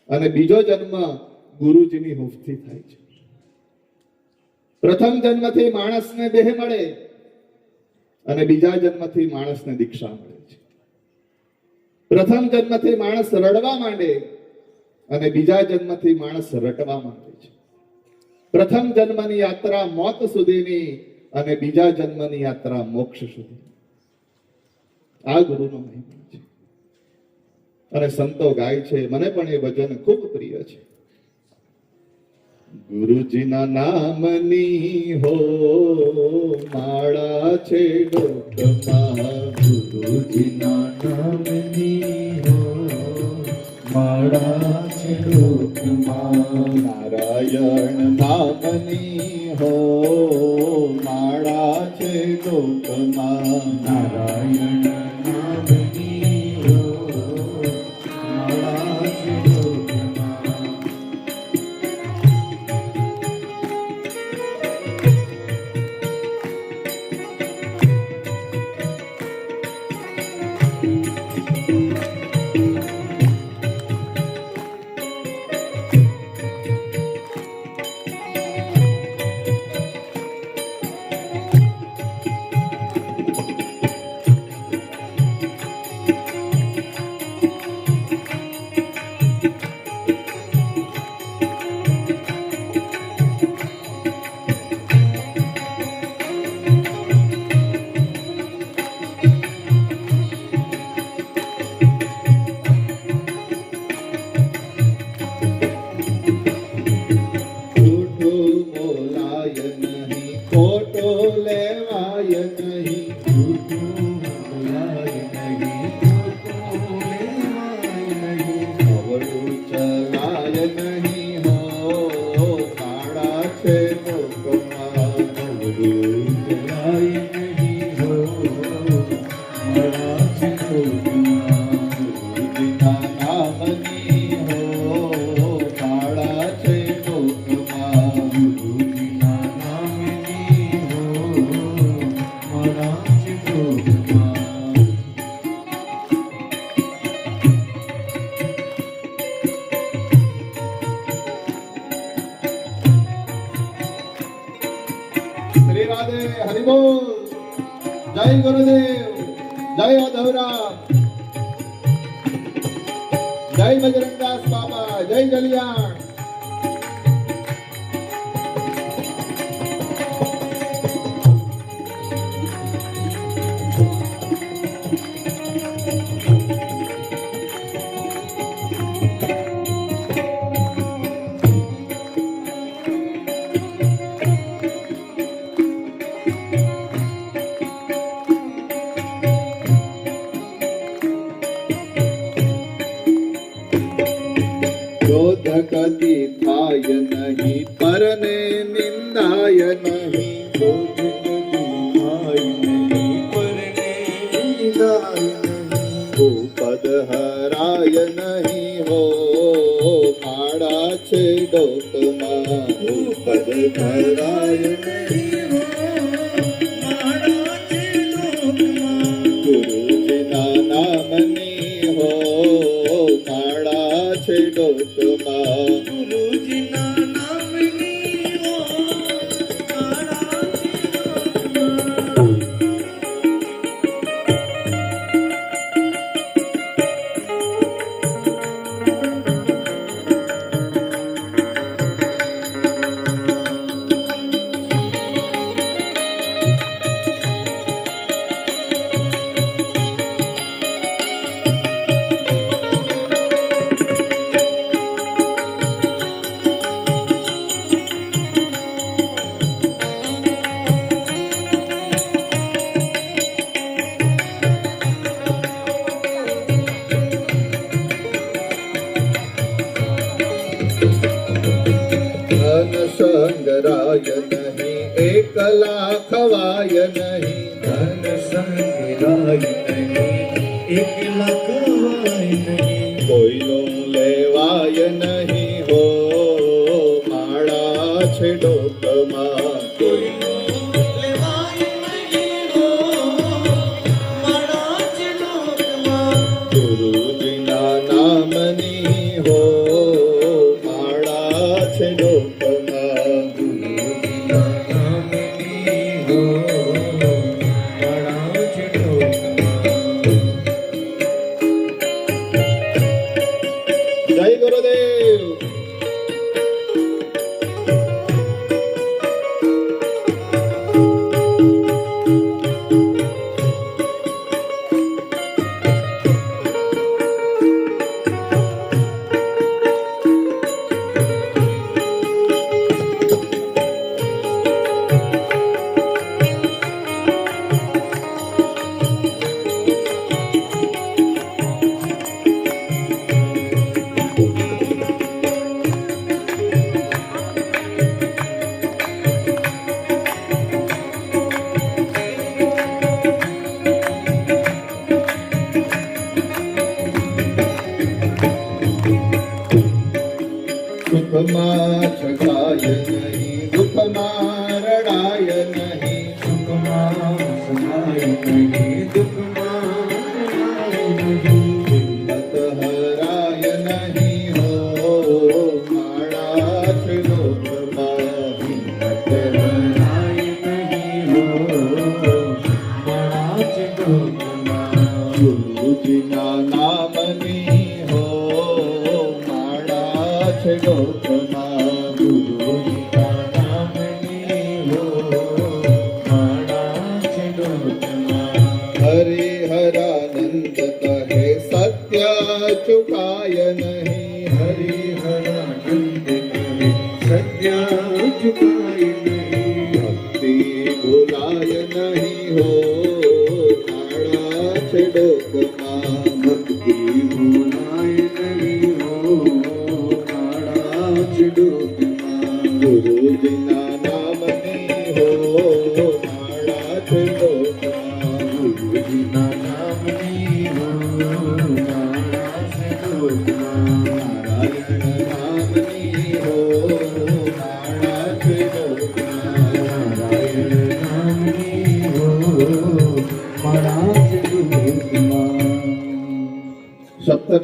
અને બીજો જન્મ ગુરુજીની હૂંફથી થાય છે. પ્રથમ જન્મથી માણસને દેહ મળે અને બીજા જન્મથી માણસને દીક્ષા મળે છે. પ્રથમ જન્મથી માણસ રડવા માંડે અને બીજા જન્મથી માણસ રટવા માંડે છે. પ્રથમ જન્મની યાત્રા મોત સુધીની અને બીજા જન્મની યાત્રા મોક્ષ સુધી. આ ગુરુનો મહિમા છે. અને સંતો ગાય છે, મને પણ એ ભજન ખૂબ પ્રિય છે. ગુરુજીના નામની હો માળા છે ડોકમાં, ગુરુજીના નામની હો માળા છે ડોકમાં, નારાયણ નામની હો માળા છે ડોકમાં, નારાયણ નામની હો માળા છે ડોકમાં. જય ગુરુદેવ, જય અધવરામ, જય બજરંગદાસ બાબા, જય કલ્યાણ. કદી થાય નહીં પરને નિંદાય નહીં, પદ હરાય નહીં હો માળા છે ડોકમાં, પદ ધરાય નહીં હો માળા છે ડોકમાં, ગુરુજીના નામની હો માળા છે ડોકમાં, ગુરુજીના નામની હો માળા છે ડોકમાં. સંગરાય નહીં એકલા ખવાય નહીં, ધન સંગરાય નહીં એકલા ખવાય નહીં, કોઈનું લેવાય નહીં હો માળા છે ડોકમાં, કોઈનું લેવાય નહીં હો માળા છે ડોકમાં, ગુરુજીના નામની હો માળા છે ડોકમાં, ગુરુજીના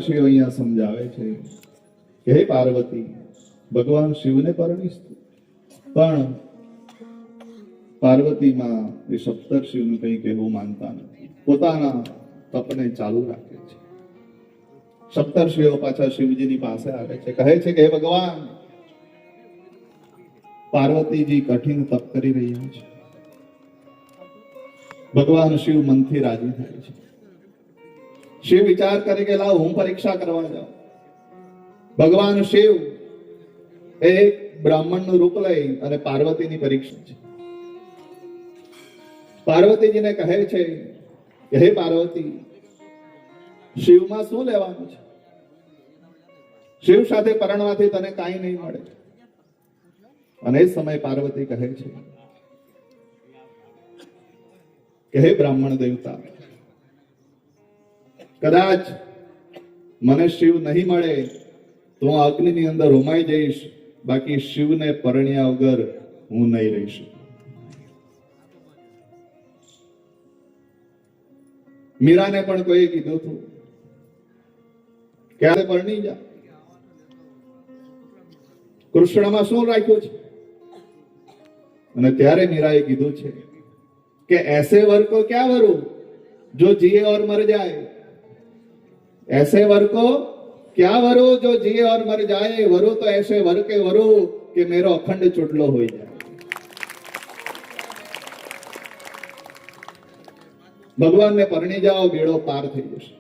સપ્તર્ષિઓ અહીંયા સમજાવે છે કે હે પાર્વતી, ભગવાન શિવને પરણીશ તું. પણ પાર્વતીમાં એ સપ્તર્ષિઓનું કંઈ કહેવું માનતા નથી, પોતાના તપને ચાલુ રાખે છે. સપ્તર્ષિઓ પાછા શિવજીની પાસે આવે છે, કહે છે કે હે ભગવાન, પાર્વતીજી કઠિન તપ કરી રહ્યા છે. ભગવાન શિવ મનથી રાજી થાય છે. શિવ વિચાર કરે કે લાવ હું પરીક્ષા કરવા જાઉં. ભગવાન શિવ એક બ્રાહ્મણનું રૂપ લઈ અને પાર્વતીની પરીક્ષા છે. પાર્વતીજીને કહે છે કે હે પાર્વતી, શિવમાં શું લેવાનું છે? શિવ સાથે પરણવાથી તને કાંઈ નહીં મળે. અને એ સમય પાર્વતી કહે છે કે હે બ્રાહ્મણ દેવતા, કદાચ મને શિવ નહીં મળે તો હું અગ્નિની અંદર હોમાઈ જઈશ, બાકી શિવને પરણ્યા વગર હું નહીં રહી શકું. મીરાને પણ કોઈએ કીધું હતું કે આ પરણી જા. કૃષ્ણમાં શું રાખ્યું છે? અને ત્યારે મીરાએ કીધું છે કે ऐसे वर को क्या वरू जो जिए और मर जाए. ऐसे वर को क्या वरू जो जिए और मर जाए. वरू तो ऐसे वर के वरू कि मेरो अखंड चुटलो हो जाए. ભગવાન ને પરણી જાઓ, બેડો પાર થઈ જશે.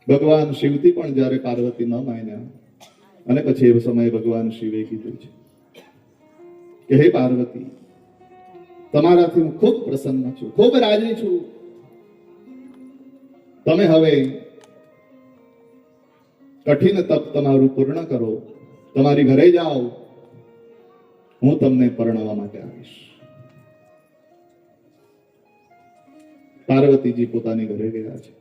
ભગવાન શિવથી પણ જ્યારે પાર્વતી ન માન્યા અને પછી એ સમયે ભગવાન શિવે કીધું છે કે હે પાર્વતી, તમારાથી હું ખૂબ પ્રસન્ન છું, ખૂબ રાજી છું. તમે હવે કઠિન તપ તમારું પૂર્ણ કરો, તમારી ઘરે જાઓ, હું તમને પરણવા માટે આવીશ. પાર્વતીજી પોતાની ઘરે ગયા છે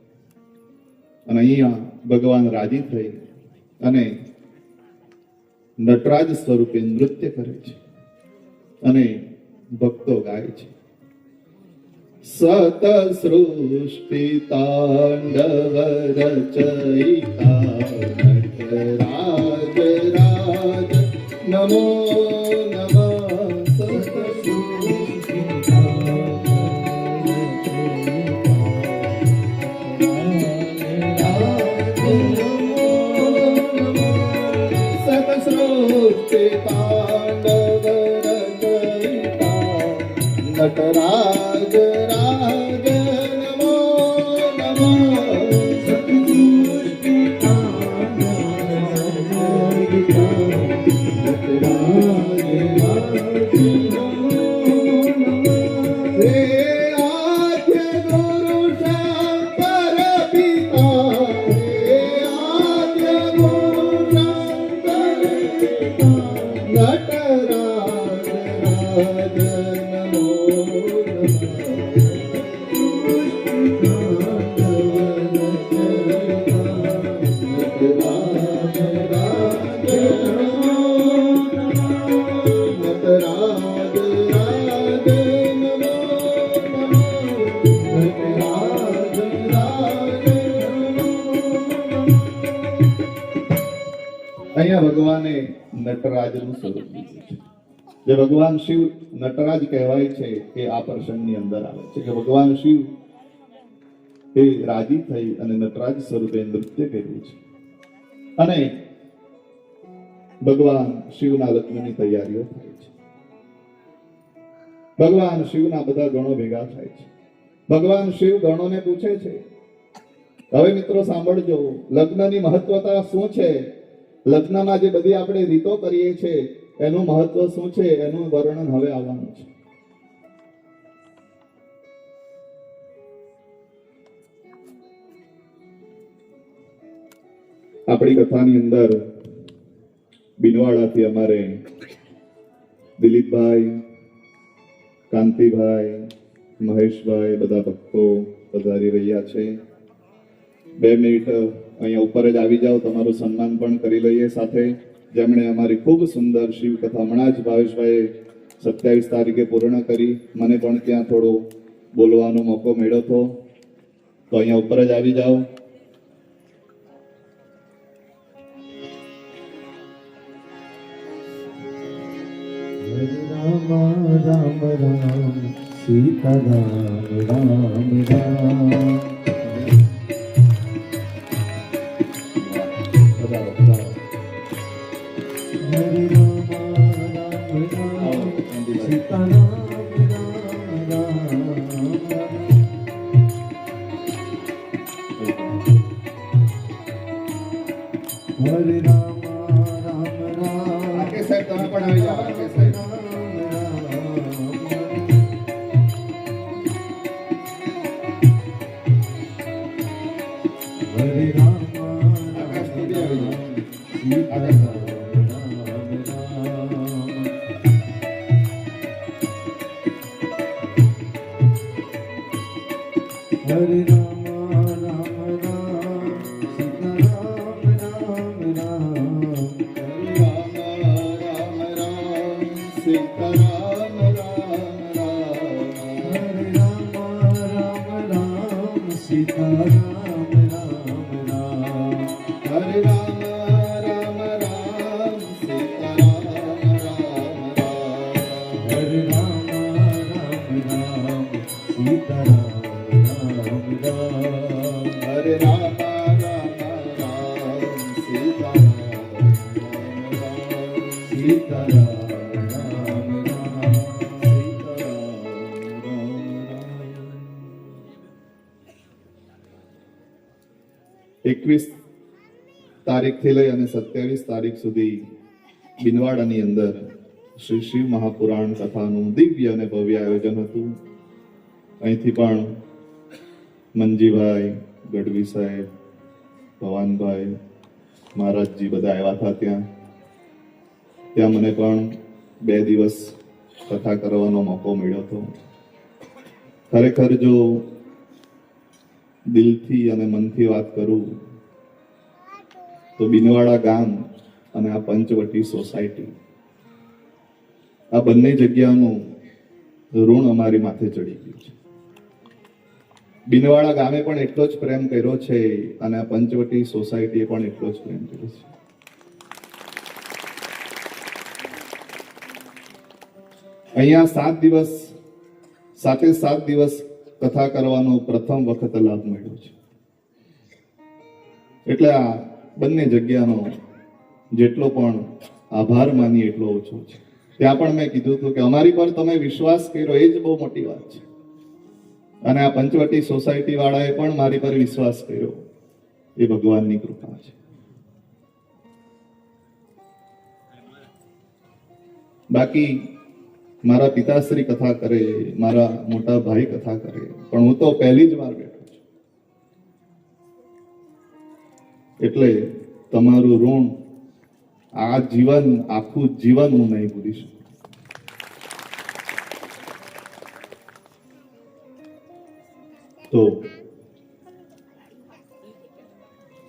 અને અહીંયા ભગવાન રાજી થઈ અને નટરાજ સ્વરૂપે નૃત્ય કરે છે અને ભક્તો ગાય છે. સત સૃષ્ટિ તાંડવ રચયિતા નટરાજ રાજ નમો નમઃ. સત સૃષ્ટિ તાંડવ રચયિતા નટરાજ રાજ નમો નમઃ. સતસૃષ્ટિ તાંડવ નટરાજ રાજ નમો નમઃ. હે આદ્ય ગુરુ શંકર પિતા, હે આદ્ય ગુરુ શંકર નટરાજ રાજ નમો અહીંયા ભગવાને નટરાજનું સ્વરૂપ લીધું છે. જે ભગવાન શિવ નટરાજ કહેવાય છે એ આ પ્રસંગની અંદર આવે છે કે ભગવાન શિવ એ રાજી થઈ અને નટરાજ સ્વરૂપે નૃત્ય કર્યું છે અને ભગવાન શિવના લગ્નની તૈયારીઓ થાય છે. ભગવાન શિવના બધા ગણો ભેગા થાય છે. ભગવાન શિવ ગણોને પૂછે છે, હવે મિત્રો સાંભળજો, લગ્નની મહત્વતા શું છે, લગ્નમાં જે બધી આપણે રીતો કરીએ છીએ એનું મહત્વ શું છે, એનું વર્ણન હવે આવવાનું છે. આપણી કથાની અંદર બિનવાડાથી અમારે દિલીપભાઈ, કાંતિભાઈ, મહેશભાઈ બધા ભક્તો પધારી રહ્યા છે. 2 મિનિટ અહીંયા ઉપર જ આવી જાઓ, તમારું સન્માન પણ કરી લઈએ સાથે. જેમણે અમારી ખૂબ સુંદર શિવ કથા હમણાં જ ભાવેશભાઈએ 27 તારીખે પૂર્ણ કરી, મને પણ ત્યાં થોડો બોલવાનો મોકો મળ્યો હતો તો અહીંયા ઉપર જ આવી જાઓ. હરે રામ રામ રામ સીતારામ રામ રામ. પધારો, પધારો. હરે રામ રામ રામ સીતારામ રામ રામ. હરે રામ રામ રામ રાકેશ સાહેબ તમે પણ આવી જાઓ. રાકેશ સાહેબ હરે રામ આકાશ તું બી આવી જાઓ. હરે રામ રામ રામ સીતારામ રામ રામ. રામ રામ રામ સીતારામ રામ રામ. હરે રામ રામ રામ સીતારામ રામ રામ. હરે રામ રામ રામ સીતારામ રામ રામ. હરે રામ રામ રામ સીતારામ રામ રામ. હરે રામ રામ રામ સીતારામ રામ. સીતારામ રામ રામ. સીતારામ રામ. 21 તારીખથી લઈ અને 27 તારીખ સુધી બિનવાડાની અંદર શ્રી શિવ મહાપુરાણ કથાનું દિવ્ય અને ભવ્ય આયોજન હતું. અહીંથી પણ મંજીભાઈ, ગઢવી સાહેબ, ભવાનભાઈ, મહારાજજી બધા આવ્યા હતા. ત્યાં મને પણ 2 દિવસ કથા કરવાનો મોકો મળ્યો હતો. ખરેખર જો દિલથી અને મનથી વાત કરું તો બિનવાડા ગામ અને આ પંચવટી સોસાયટી આ બંને જગ્યાનું ઋણ અમારી માથે ચડી ગયું છે. બિનવાડા ગામે પણ એટલો જ પ્રેમ કર્યો છે અને આ પંચવટી સોસાયટીએ પણ એટલો જ પ્રેમ કર્યો છે. અહીંયા 7 દિવસ 7 દિવસ કથા કરવાનો પ્રથમ વખત લાભ મળ્યો છે. એટલે આ બંને જગ્યાનો જેટલો પણ આભાર માની એટલો ઓછો છે. ત્યાં પણ મેં કીધું હતું કે અમારી પર તમે વિશ્વાસ કર્યો એ જ બહુ મોટી વાત છે. અને આ પંચવટી સોસાયટી વાળાએ પણ મારી પર વિશ્વાસ કર્યો એ ભગવાનની કૃપા છે. બાકી મારા પિતાશ્રી કથા કરે, મારા મોટા ભાઈ કથા કરે, પણ હું તો પહેલી જ વાર બેઠો છું. એટલે તમારું ઋણ આ જીવન, આખું જીવન હું નહીં ભૂલી શકું. તો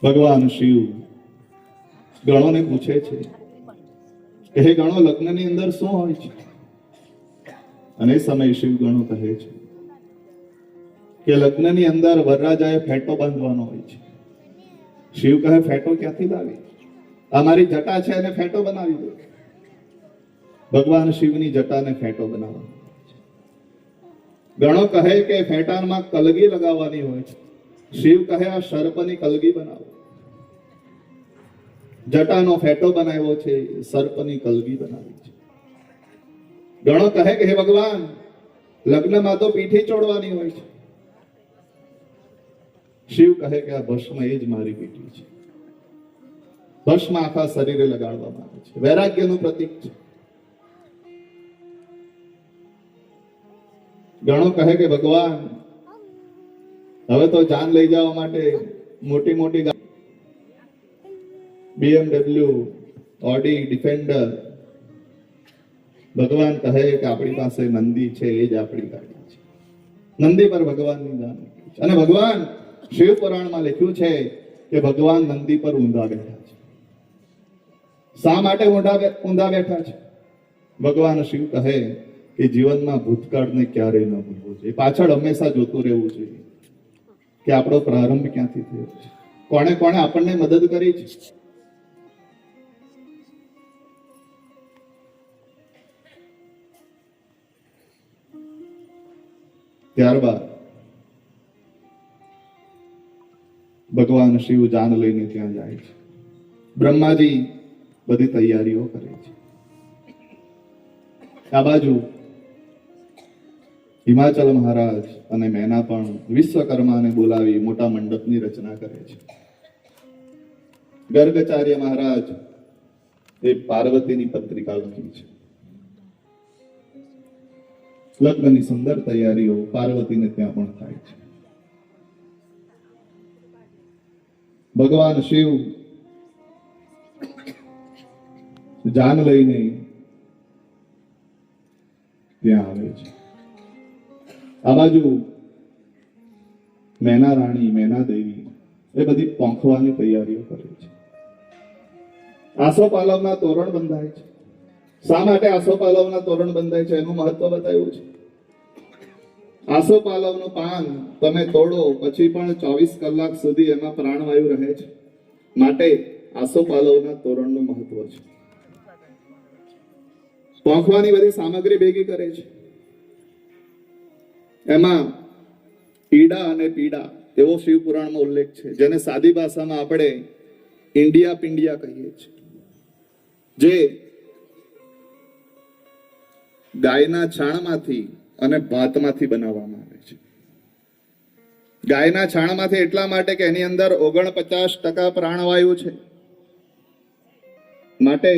ભગવાન શિવ ગણોને પૂછે છે કે હે ગણો, લગ્નની અંદર શું હોય છે? અને એ સમયે શિવ ગણો કહે છે કે લગ્નની અંદર વરરાજાએ ફેટો બાંધવાનો હોય છે. શિવ કહે ફેટો ક્યાંથી લાવી? આ મારી જટા છે એને ફેટો બનાવી દો. ભગવાન શિવની જટાને ફેટો બનાવવાનો. ગણો કહે કે ફેટામાં કલગી લગાવવાની હોય છે. શિવ કહે આ સર્પની કલગી બનાવો. જટાનો ફેટો બનાવ્યો છે, સર્પની કલગી બનાવી છે. ગણો કહે કે હે ભગવાન, લગ્નમાં તો પીઠી ચોડવાની હોય છે. શિવ કહે કે આ ભસ્મ એ જ મારી પીઠી છે. ભસ્મ આખા શરીરે લગાડવામાં આવે છે, વૈરાગ્યનું પ્રતીક છે. ગણો કહે કે ભગવાન, હવે તો જાન લઈ જવા માટે મોટી મોટી BMW, ઓડી, ડિફેન્ડર. ભગવાન કહે કે આપણી પાસે નંદી છે, એ જ આપણી ગાડી છે. નંદી પર ભગવાનની જાન છે. અને ભગવાન શિવ પુરાણમાં લખ્યું છે કે ભગવાન નંદી પર ઊંધા બેઠા છે. શા માટે ઊંધા બેઠા છે? ભગવાન શિવ કહે કે જીવનમાં ભૂતકાળને ક્યારેય ન ભૂલવું જોઈએ, પાછળ હંમેશા જોતું રહેવું જોઈએ કે આપણો પ્રારંભ ક્યાંથી થયો છે, કોણે કોણે આપણને મદદ કરી છે. ત્યારબાદ ભગવાન શિવ જાન લઈને ત્યાં જાય છે. બ્રહ્માજી બધી તૈયારીઓ કરે છે. આ બાજુ હિમાચલ મહારાજ અને મેના પણ વિશ્વકર્માને બોલાવી મોટા મંડપની રચના કરે છે. ગર્ગાચાર્ય મહારાજ એ પાર્વતીની પત્રિકા લખી છે. લગ્નની સુંદર તૈયારીઓ પાર્વતીને ત્યાં પણ થાય છે. ભગવાન શિવ જાન લઈને ત્યાં આવે છે. આ બાજુ મેના રાણી, મેના દેવી એ બધી પોંખવાની તૈયારીઓ કરે છે. આસોપાલવના તોરણ બંધાય છે. શા માટે આસોપાલવના તોરણ બંધાય છે એનું મહત્વ બતાવ્યું છે. આસોપાલવનું પાન તમે તોડો પછી પણ 24 કલાક સુધી એમાં પ્રાણવાયુ રહે છે, માટે આસોપાલવના તોરણનું મહત્વ છે. પોંખવાની બધી સામગ્રી ભેગી કરે છે. એમાં ઈડા અને પીડા એવો શિવ પુરાણમાં ઉલ્લેખ છે, જેને સાદી ભાષામાં આપણે ઇન્ડિયા પિંડિયા કહીએ છીએ, જે ગાયના છાણમાંથી અને ભાતમાંથી બનાવવામાં આવે છે. ગાયના છાણમાંથી એટલા માટે કે એની અંદર 49% પ્રાણવાયુ છે, માટે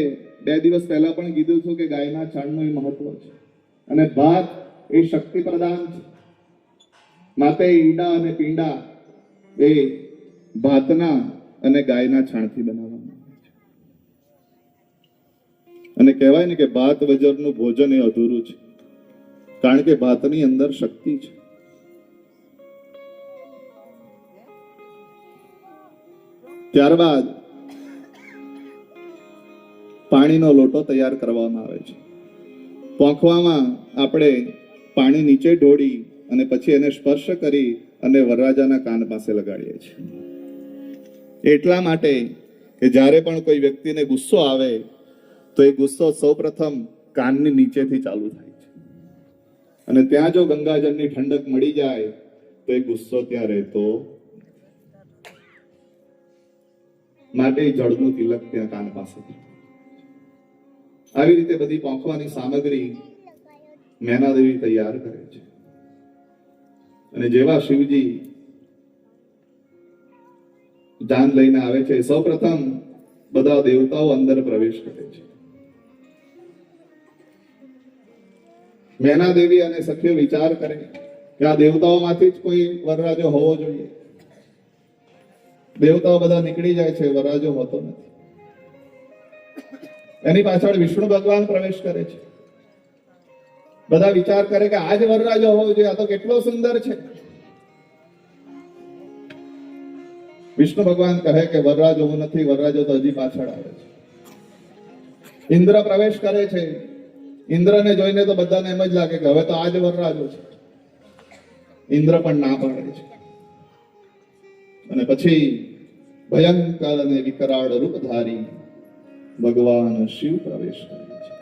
2 દિવસ પહેલા પણ કીધું છું કે ગાયના છાણનું મહત્વ છે. અને ભાત એ શક્તિ પ્રદાન છે, માટે ઈડા અને પીંડા એ ભાતના અને ગાયના છાણથી બનાવવામાં આવે છે. અને કહેવાય ને કે ભાત વગરનું ભોજન એ અધૂરું છે, કારણ કે ભાતની અંદર શક્તિ છે. ત્યારબાદ પાણીનો લોટો તૈયાર કરવામાં આવે છે. પોંખવામાં આપણે પાણી નીચે ઢોળી અને પછી એને સ્પર્શ કરી અને વરરાજાના કાન પાસે લગાડીએ છીએ. એટલા માટે કે જ્યારે પણ કોઈ વ્યક્તિને ગુસ્સો આવે તો એ ગુસ્સો સૌપ્રથમ કાનની નીચેથી ચાલુ થાય છે, અને ત્યાં જો ગંગાજળની ઠંડક મળી જાય તો એ ગુસ્સો ત્યાં રહેતો, માટે જળનું તિલક ત્યાં કાન પાસે. આવી રીતે બધી પોંખવાની સામગ્રી મેનાદેવી તૈયાર કરે છે. અને જેવા શિવજી જાન લઈને આવે છે, સૌપ્રથમ બધા દેવતાઓ અંદર પ્રવેશ કરે છે. મેના દેવી અને સખીઓ વિચાર કરે કે આ દેવતાઓમાંથી જ કોઈ વરરાજો હોવો જોઈએ. દેવતાઓ બધા નીકળી જાય છે, વરરાજો હોતો નથી. એની પાછળ વિષ્ણુ ભગવાન પ્રવેશ કરે છે. બધા વિચાર કરે કે આજ વરરાજો હોવો જોઈએ, આ તો કેટલો સુંદર છે. વિષ્ણુ ભગવાન કહે કે વરરાજો હું નથી, વરરાજો તો હજી પાછળ આવે છે. ઇન્દ્ર પ્રવેશ કરે છે. ઇન્દ્રને જોઈને તો બધાને એમ જ લાગે કે હવે તો આજ વરરાજો છે. ઇન્દ્ર પણ ના પાડે છે. અને પછી ભયંકર અને વિકરાળ રૂપધારી ભગવાન શિવ પ્રવેશ કરે છે.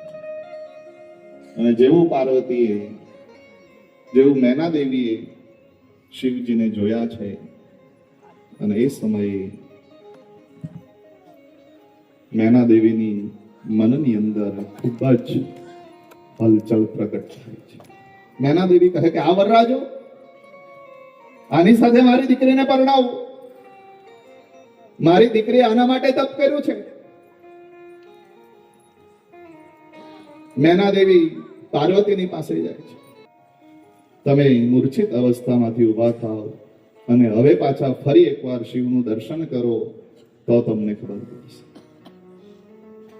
અને જેવું પાર્વતીએ, જેવું મેના દેવીએ શિવજીને જોયા છે, અને એ સમયે મેના દેવીની મનની અંદર ખૂબ જ હલચલ પ્રગટ થાય છે. મેના દેવી કહે કે આ વરરાજો, આની સાથે મારી દીકરીને પરણાવું. મારી દીકરી આના માટે તપ કર્યું છે. મેના દેવી પાર્વતીની પાસે જાય છે. તમે મૂર્છિત અવસ્થામાંથી ઉભા થાઓ અને હવે પાછા ફરી એકવાર શિવનું દર્શન કરો તો તમને ખબર પડશે.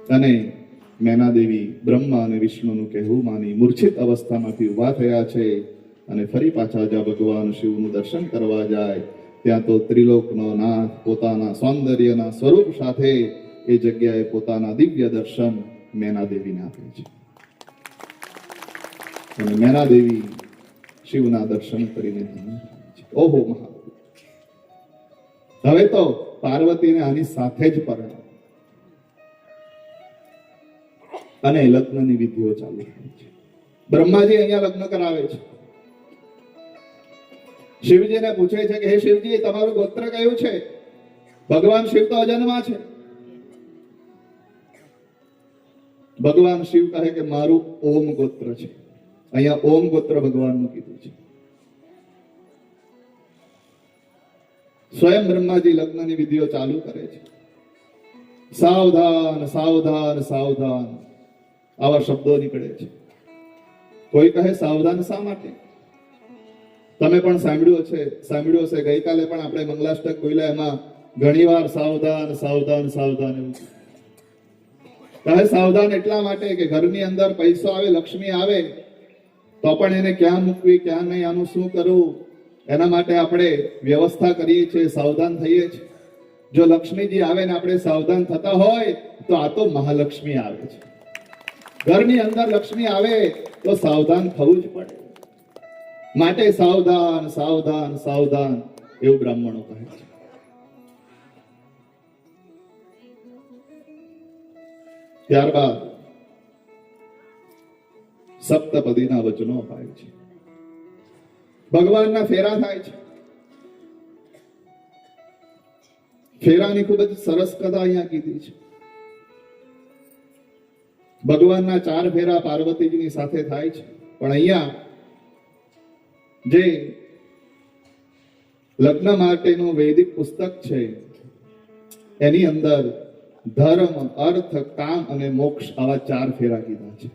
અને મેના દેવી બ્રહ્મા અને વિષ્ણુનું કહેવું માની મૂર્છિત અવસ્થામાંથી ઉભા થયા છે. અને ફરી પાછા જ્યાં ભગવાન શિવનું દર્શન કરવા જાય ત્યાં તો ત્રિલોકનો નાથ પોતાના સૌંદર્યના સ્વરૂપ સાથે એ જગ્યાએ પોતાના દિવ્ય દર્શન મેના દેવીને આપે છે. અને મેના દેવી શિવના દર્શન કરીને ધન્ય થાય છે. ઓહો મહાદેવ! હવે તો પાર્વતીને આની સાથે જ પરણાવે અને લગ્નની વિધિઓ ચાલુ થાય છે. બ્રહ્માજી અહીંયા લગ્ન કરાવે છે. શિવજીને પૂછે છે કે હે શિવજી, તમારું ગોત્ર કયું છે? ભગવાન શિવ તો અજન્મા છે. ભગવાન શિવ કહે કે મારું ઓમ ગોત્ર છે. અહીંયા ઓમ ગોત્ર ભગવાનનું કીધું છે. સ્વયં બ્રહ્માજી લગ્નની વિધિઓ ચાલુ કરે છે. સાવધાન સાવધાન સાવધાન આવા શબ્દો નીકળે છે. કોઈ કહે સાવધાન શા માટે? તમે પણ સાંભળ્યું હશે ગઈકાલે પણ આપણે મંગલાષ્ટક બોલ્યા, એમાં ઘણીવાર સાવધાન સાવધાન સાવધાન એવું કહે. સાવધાન એટલા માટે કે ઘરની અંદર પૈસો આવે, લક્ષ્મી આવે તો પણ એને ક્યાં મૂકવી, ક્યાં નહીં, આનું શું કરવું, એના માટે આપણે વ્યવસ્થા કરીએ છીએ, સાવધાન થઈએ છીએ. જો લક્ષ્મીજી આવે ને આપણે સાવધાન થતા હોય તો આ તો મહાલક્ષ્મી આવે છે. ઘરની અંદર લક્ષ્મી આવે તો સાવધાન થવું જ પડે. માટે સાવધાન સાવધાન સાવધાન એવું બ્રાહ્મણો કહે છે. ત્યારબાદ સપ્તપદીના વચનો અપાય છે. ભગવાનના ફેરા થાય છે. ફેરાની ખૂબ જ સરસ કથા અહીંયા કીધી છે. ભગવાનના 4 ફેરા પાર્વતીજીની સાથે થાય છે, પણ અહીંયા જે લગ્ન માટેનું વૈદિક પુસ્તક છે એની અંદર ધર્મ, અર્થ, કામ અને મોક્ષ આવા 4 ફેરા કીધા છે.